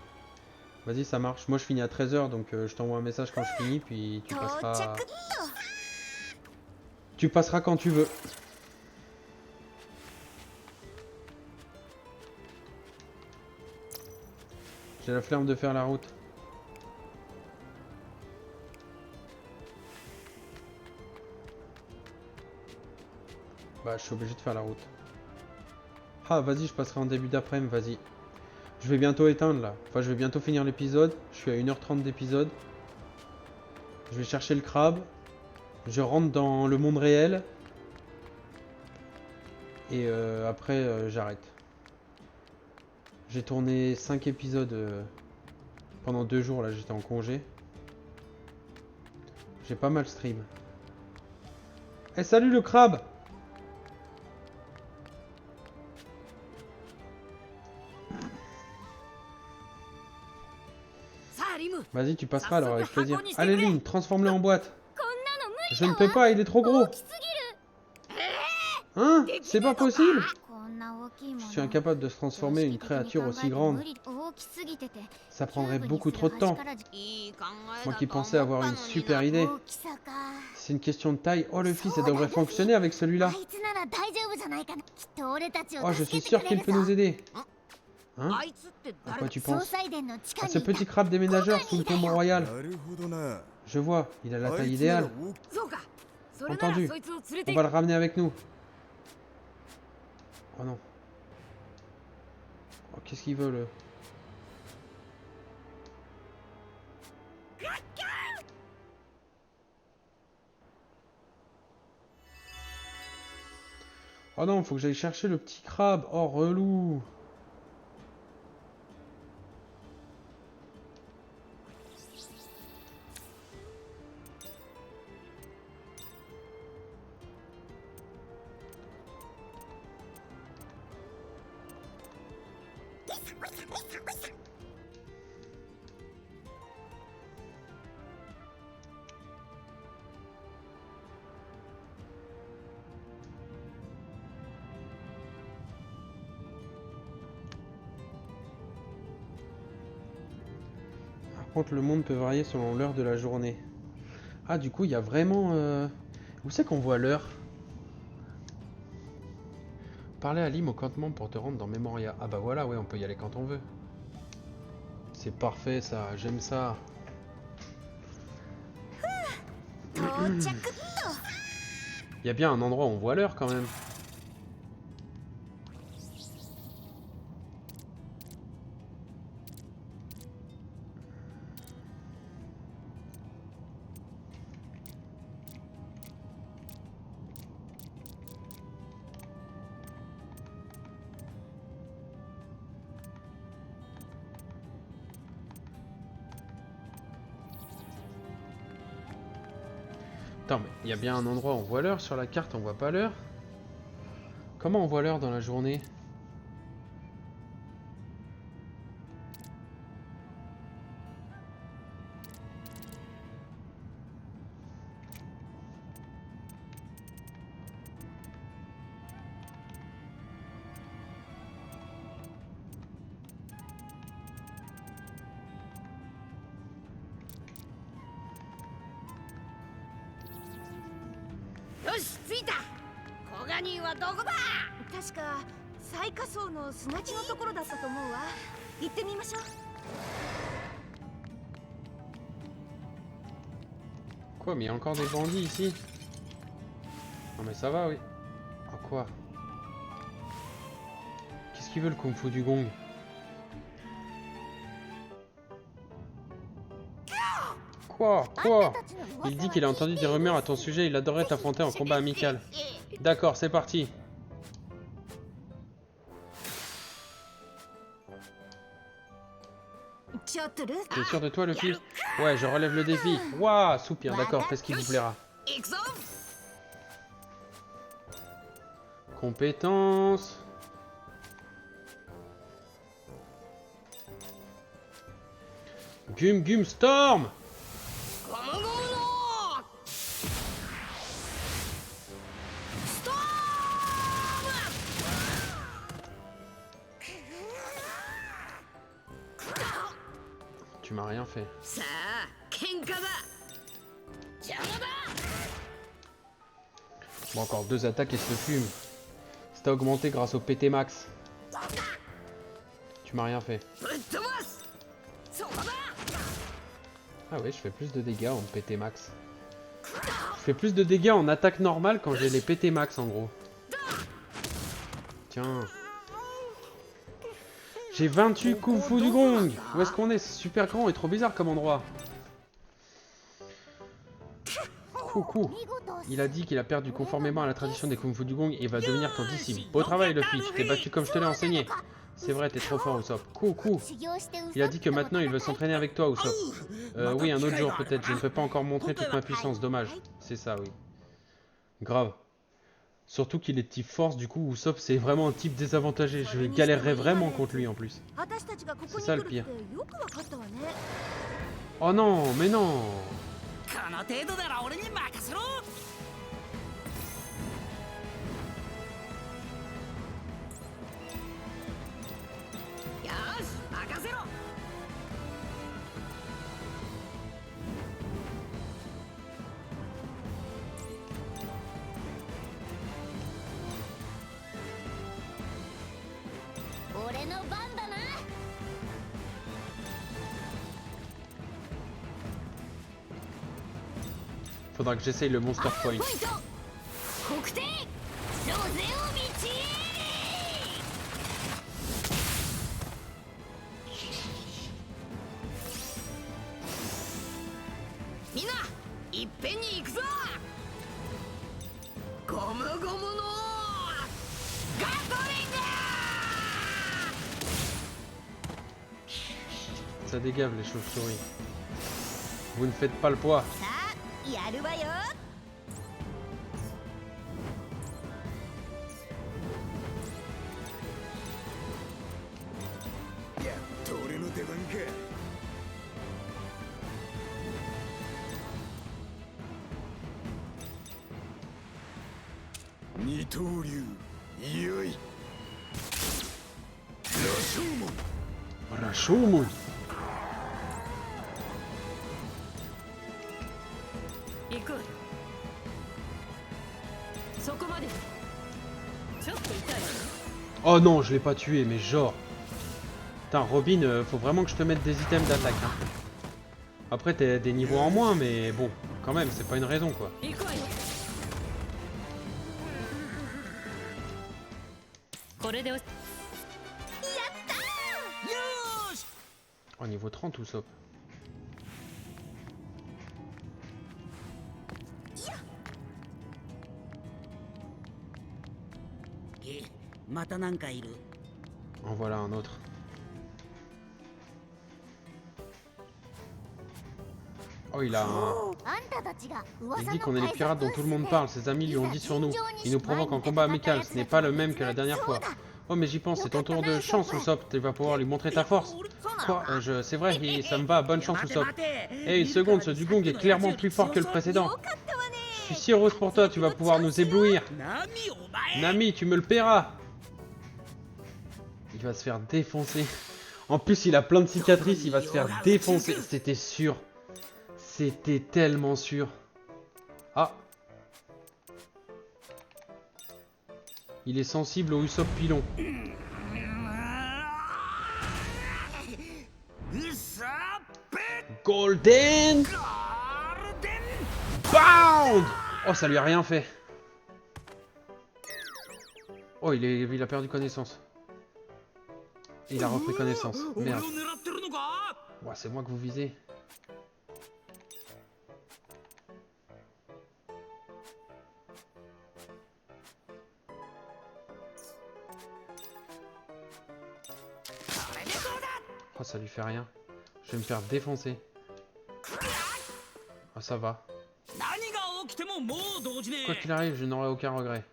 Vas-y, ça marche. Moi, je finis à 13h, donc je t'envoie un message quand je finis, puis tu passeras... Tu passeras quand tu veux. J'ai la flemme de faire la route. Bah, je suis obligé de faire la route. Ah, vas-y, je passerai en début d'après-midi, vas-y. Je vais bientôt éteindre, là. Enfin, je vais bientôt finir l'épisode. Je suis à 1h30 d'épisode. Je vais chercher le crabe. Je rentre dans le monde réel. Et après, j'arrête. J'ai tourné 5 épisodes pendant 2 jours, là, j'étais en congé. J'ai pas mal stream. Eh, salut le crabe! Vas-y, tu passeras alors avec plaisir. Allez, Lune, transforme-le en boîte. Je ne peux pas, il est trop gros. Hein? C'est pas possible? Je suis incapable de se transformer une créature aussi grande. Ça prendrait beaucoup trop de temps. Moi qui pensais avoir une super idée. C'est une question de taille. Oh, le fils, ça devrait fonctionner avec celui-là. Oh, je suis sûr qu'il peut nous aider. Hein? À quoi tu penses? À ce petit crabe déménageur sous le tombeau royal. Je vois, il a la taille idéale. Entendu. On va le ramener avec nous. Oh non. Oh, qu'est-ce qu'il veut, le... Oh non, faut que j'aille chercher le petit crabe. Oh, relou. Par contre, le monde peut varier selon l'heure de la journée. Ah, du coup, il y a vraiment... Où c'est qu'on voit l'heure? Parler à Lim au campement pour te rendre dans Memoria. Ah bah voilà, ouais, on peut y aller quand on veut. C'est parfait, ça. J'aime ça. Il y a bien un endroit où on voit l'heure, quand même. Attends, mais il y a bien un endroit où on voit l'heure. Sur la carte, on voit pas l'heure. Comment on voit l'heure dans la journée? し着いた。コガニーはどこだ。確か最下層の砂地のところだったと思うわ。行ってみましょう。 Quoi, mais il y a encore des bandits ici? Non mais ça va, oui. Ah quoi? Qu'est-ce qu'il veut le Kung Fu du Gong? Quoi? Il dit qu'il a entendu des rumeurs à ton sujet, il adorerait t'affronter en combat amical. D'accord, c'est parti. T'es sûr de toi, Luffy? Ouais, je relève le défi. Waouh, soupir, d'accord, fais ce qui vous plaira. Compétences. Gum Gum Storm. Tu m'as rien fait. Bon, encore 2 attaques et se fume. C'était augmenté grâce au PT max. Tu m'as rien fait. Ah oui, je fais plus de dégâts en PT max. Je fais plus de dégâts en attaque normale quand j'ai les PT max en gros. Tiens. J'ai 28 Kung Fu du Gong. Où est-ce qu'on est? C'est super grand et trop bizarre comme endroit. Coucou. Il a dit qu'il a perdu conformément à la tradition des Kung Fu du Gong et va devenir ton disciple. Beau travail, Luffy. Tu t'es battu comme je te l'ai enseigné. C'est vrai, t'es trop fort, Usopp. Coucou. Il a dit que maintenant il veut s'entraîner avec toi, Usopp. Oui, un autre jour peut-être. Je ne peux pas encore montrer toute ma puissance. Dommage. C'est ça, oui. Grave. Surtout qu'il est type force, du coup Usopp c'est vraiment un type désavantagé. Je galérerais vraiment contre lui en plus. C'est ça le pire. Oh non, mais non. Faudra que j'essaye le Monster Point. Ça dégave les chauves-souris. Vous ne faites pas le poids. Rashomon. Oh non, je l'ai pas tué, mais genre. Putain, Robin, faut vraiment que je te mette des items d'attaque. Hein. Après, t'as des niveaux en moins, mais bon, quand même, c'est pas une raison quoi. Oh, niveau 30 ou Usopp. En voilà un autre. Oh, il a un... Il dit qu'on est les pirates dont tout le monde parle. Ses amis lui ont dit sur nous. Il nous provoque en combat amical. Ce n'est pas le même que la dernière fois. Oh, mais j'y pense. C'est ton tour de chance, Usopp. Tu vas pouvoir lui montrer ta force. Quoi c'est vrai, ça me va. Bonne chance, Usopp. Hey, une seconde. Ce Dugong est clairement plus fort que le précédent. Je suis si heureuse pour toi. Tu vas pouvoir nous éblouir. Nami, tu me le paieras. Il va se faire défoncer. En plus, il a plein de cicatrices. Il va se faire défoncer. C'était sûr. C'était tellement sûr. Ah. Il est sensible au Usopp Pilon. Golden Bound. Oh, ça lui a rien fait. Oh, il a perdu connaissance. Il a repris connaissance. Merde. Ouais, c'est moi que vous visez. Oh, ça lui fait rien. Je vais me faire défoncer. Ah, ça va. Quoi qu'il arrive, je n'aurai aucun regret.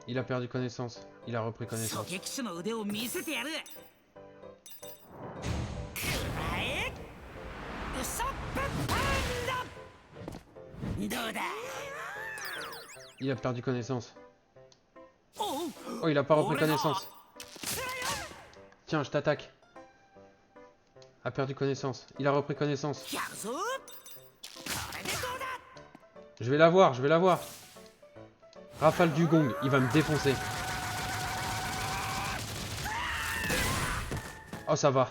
Il a perdu connaissance. Il a repris connaissance. Il a perdu connaissance. Oh, il a pas repris connaissance. Tiens, je t'attaque. A perdu connaissance. Il a repris connaissance. Je vais l'avoir, je vais l'avoir. Rafale du gong, il va me défoncer. Oh, ça va.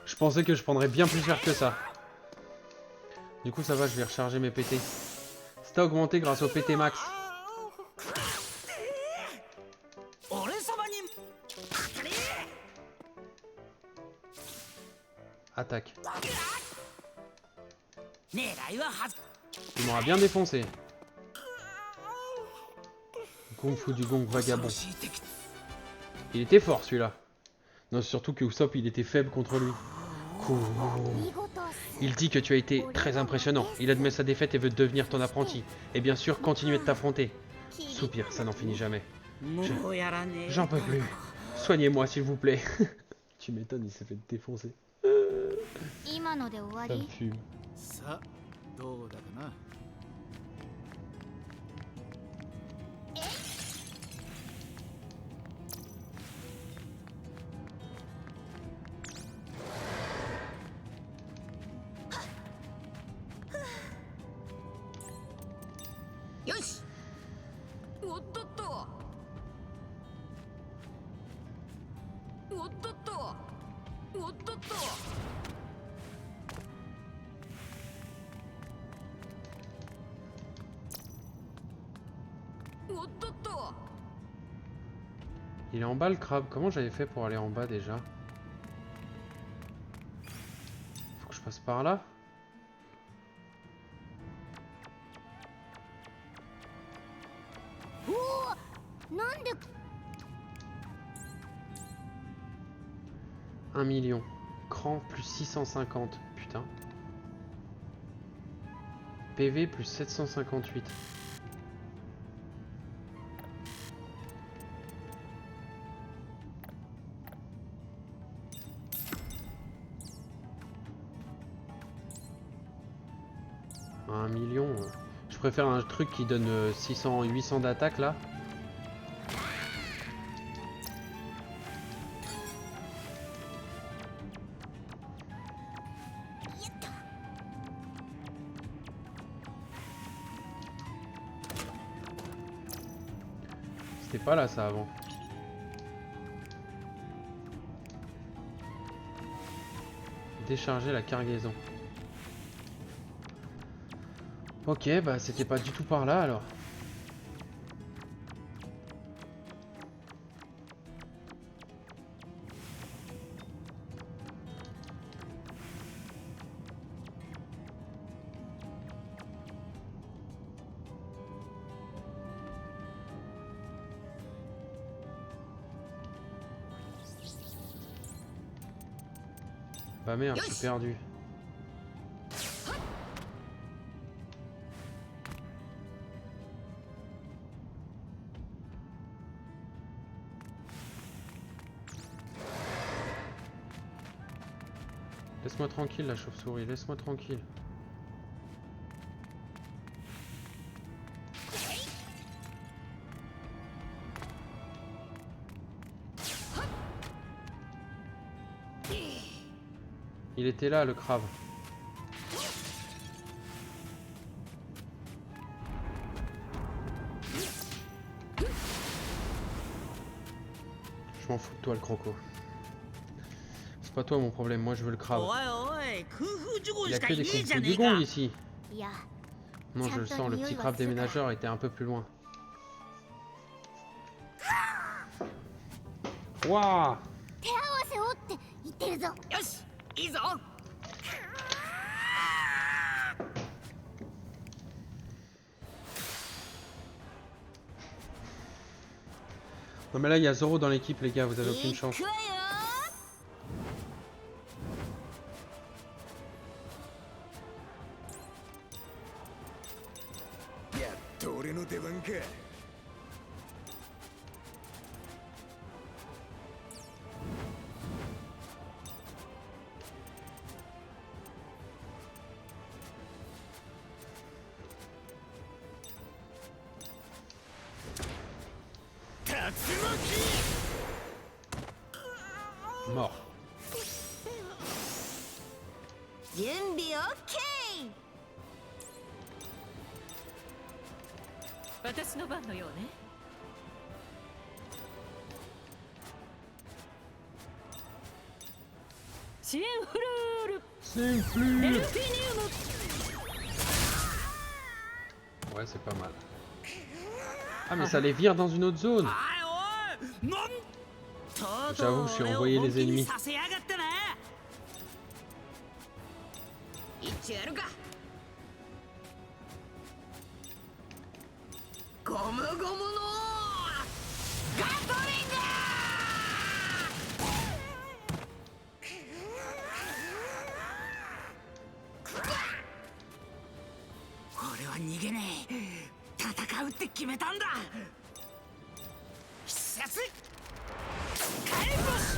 Je pensais que je prendrais bien plus cher que ça. Du coup, ça va, je vais recharger mes PT. C'était augmenté grâce au PT max. Attaque. Il m'aura bien défoncé. Kung Fu du gong vagabond. Il était fort celui-là. Non, surtout que Usopp il était faible contre lui. Cool. Il dit que tu as été très impressionnant. Il admet sa défaite et veut devenir ton apprenti. Et bien sûr, continuer de t'affronter. Soupir, ça n'en finit jamais. J'en peux plus. Soignez-moi s'il vous plaît. Tu m'étonnes, il s'est fait défoncer. Ça me fume. さあどうだかな。よし。おっとっと。おっとっと。おっとっと。おっとっと。 Il est en bas le crabe. Comment j'avais fait pour aller en bas déjà? Faut que je passe par là. Nande 1 million. Cran plus 650. Putain. PV plus 758. Un million. Je préfère un truc qui donne 600, 800 d'attaque là. C'était pas là ça avant. Décharger la cargaison. Ok, bah c'était pas du tout par là alors. Bah merde, je suis perdu. Laisse-moi tranquille la chauve-souris, laisse-moi tranquille. Il était là, le crabe. Je m'en fous de toi, le croco. C'est pas toi mon problème, moi je veux le crabe. おいおい空風呪 Il 言 y a しか que い des ねえ kung じゃ fu ねえ Dugong か ici. いや Non, je le sens, le petit crabe déménageur était un peu plus loin. Waouh! 手合わせをって言ってるぞ。よしいいぞ Non mais là il y a Zoro dans l'équipe les gars, vous avez aucune 行 chance. くわよ。やっと俺の出番か。竜巻 Mort. 準備 OK。 私の番のようね。支援フルール C'est デル plus. フィニウム Ouais c'est pas mal. Ah mais ça les vire dans une autre zone. おいおいなんとうと J'avoue, う je suis 俺を envoyé 本 les 気に ennemis. させやがってな一応やるか。ゴムゴムのガトリング。俺は逃げねえ戦うって決めたんだ必殺カイボス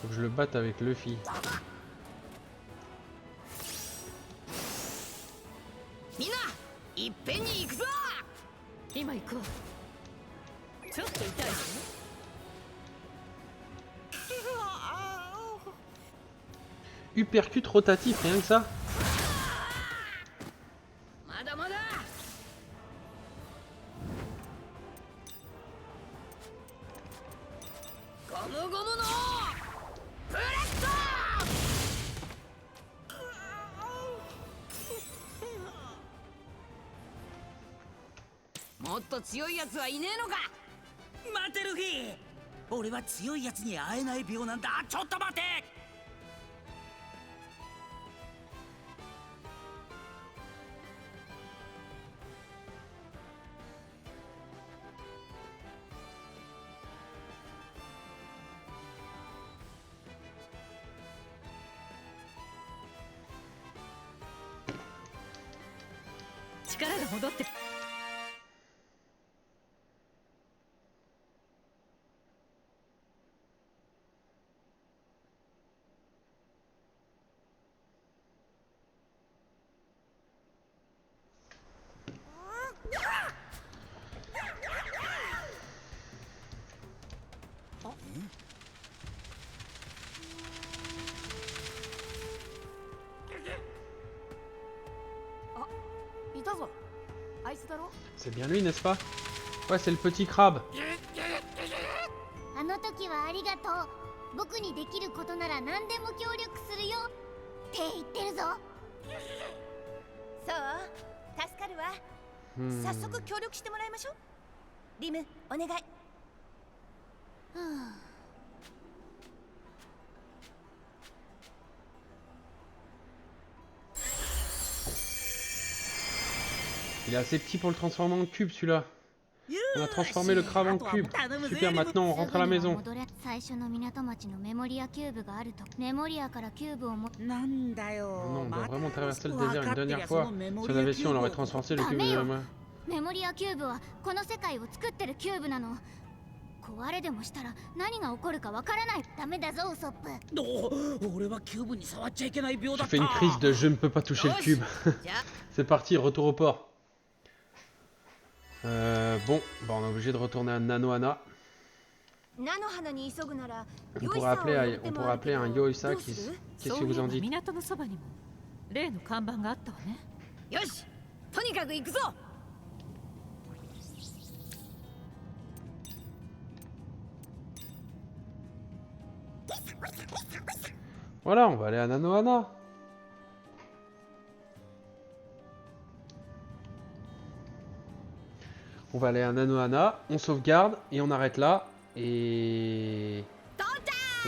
Faut que je le batte avec Luffy. みんないっぺんに行くぞ。今行くわ。ちょっと痛いわね。 Uppercut rotatif, rien que ça. まだまだ。ゴムゴムのブレッド。もっと強いやつはいねえのか。待てルフィ俺は強いやつに会えない病なんだちょっと待て力が戻って。いたぞ。あいつだろ。 C'est bien lui, n'est-ce pas? Ouais, c'est le petit crabe. あの時はありがとう。僕にできることなら何でも協力するよって言ってるぞ。そう助かるわ。 Hmm. 早速協力してもらいましょう。リムお願い。Il est assez petit pour le transformer en cube celui-là. On a transformé le crabe en cube. Super, maintenant on rentre à la maison. 最初の港町のメモリアキューブがあるとメモリアからキューブをもなんだよ Non, on doit vraiment traverser le désert une dernière fois. Si on avait su, on aurait transformé le cube de la main. メモリアキューブはこの世界を作ってるキューブなの。壊れでもしたら何が起こるかわからない。ダメだぞウソップ。俺はキューブに触っちゃいけない病だ Je った fais une crise de je ne peux pas toucher le cube. C'est parti, retour au port. Bon, bah on est obligé de retourner à Nanohana. 菜の花に急ぐなら On pourrait appeler un Yoisa qui... Qu'est-ce que vous en そういえば dites? 港のそばにも例の看板があったわね。よしとにかく行くぞ Voilà, on va aller à Nanohana. On va aller à Nanohana, on sauvegarde et on arrête là. Et...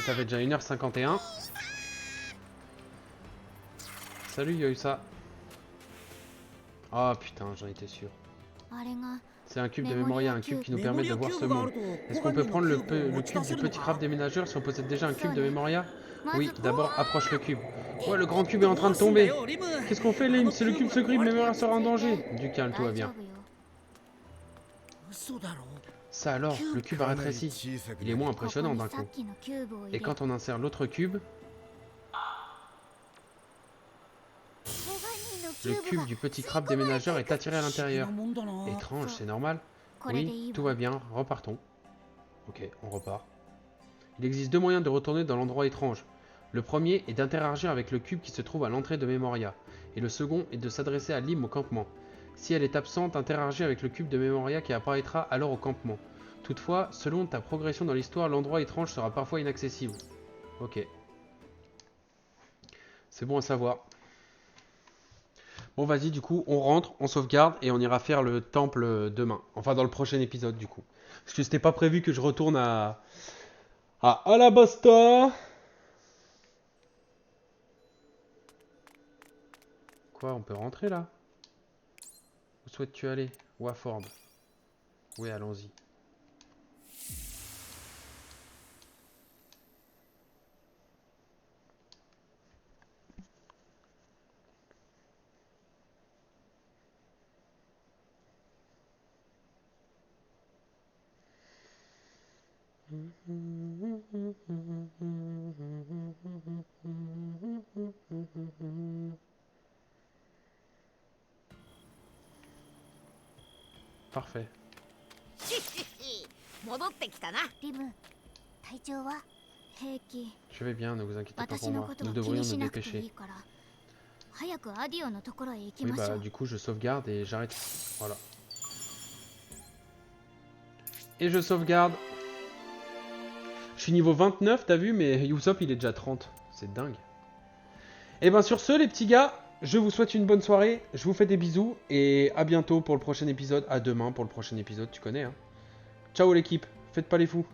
Ça fait déjà 1h51. Salut Yoisa. Ah putain, j'en étais sûr. あれが C'est un cube de Memoria, un cube qui nous permet de voir ce monde. Est-ce qu'on peut prendre le cube du petit crabe déménageur si on possède déjà un cube de Memoria? Oui, d'abord approche le cube. Ouais, le grand cube est en train de tomber. Qu'est-ce qu'on fait, Lim? Si le cube se grippe, Memoria sera en danger. Du calme, tout va 大丈 bien. 夫よ 嘘だろ Ça alors, le cube a rétréci. Il est moins ここ impressionnant に d'un さ coup. っきのキューブを入 Et れ quand on insère l'autre cube, 手紙のキ le ューブ cube が du petit crabe déménageur est attiré à 不思議 l'intérieur. なもんだな Étrange, c'est normal. これでい Oui, い tout わ va bien, repartons. Ok, on repart. Il existe deux moyens de retourner dans l'endroit étrange. Le premier est d'interagir avec le cube qui se trouve à l'entrée de Memoria, et le second est de s'adresser à Lim au campement. Si elle est absente, interagis avec le cube de Memoria qui apparaîtra alors au campement. Toutefois, selon ta progression dans l'histoire, l'endroit étrange sera parfois inaccessible. Ok. C'est bon à savoir. Bon, vas-y, du coup, on rentre, on sauvegarde et on ira faire le temple demain. Enfin, dans le prochain épisode, du coup. Parce que c'était pas prévu que je retourne à Alabasta. Quoi, on peut rentrer là? Où souhaites-tu aller? Waford. Oui, allons-y. Parfait. 戻ってきたな リム体調は平気 Je vais bien, ne vous inquiétez pas 私 pour の moi. こと Nous は気 devrions に nous しなくてい dépêcher. いから早くアディオのところへ行き Oui, ましょ bah う du coup je sauvegarde et j'arrête. Voilà. Et je sauvegarde. Je suis niveau 29, t'as vu, mais Usopp il est déjà 30. C'est dingue. Et ben sur ce, les petits gars, je vous souhaite une bonne soirée. Je vous fais des bisous et à bientôt pour le prochain épisode. À demain pour le prochain épisode, tu connais. Hein. Ciao l'équipe, faites pas les fous.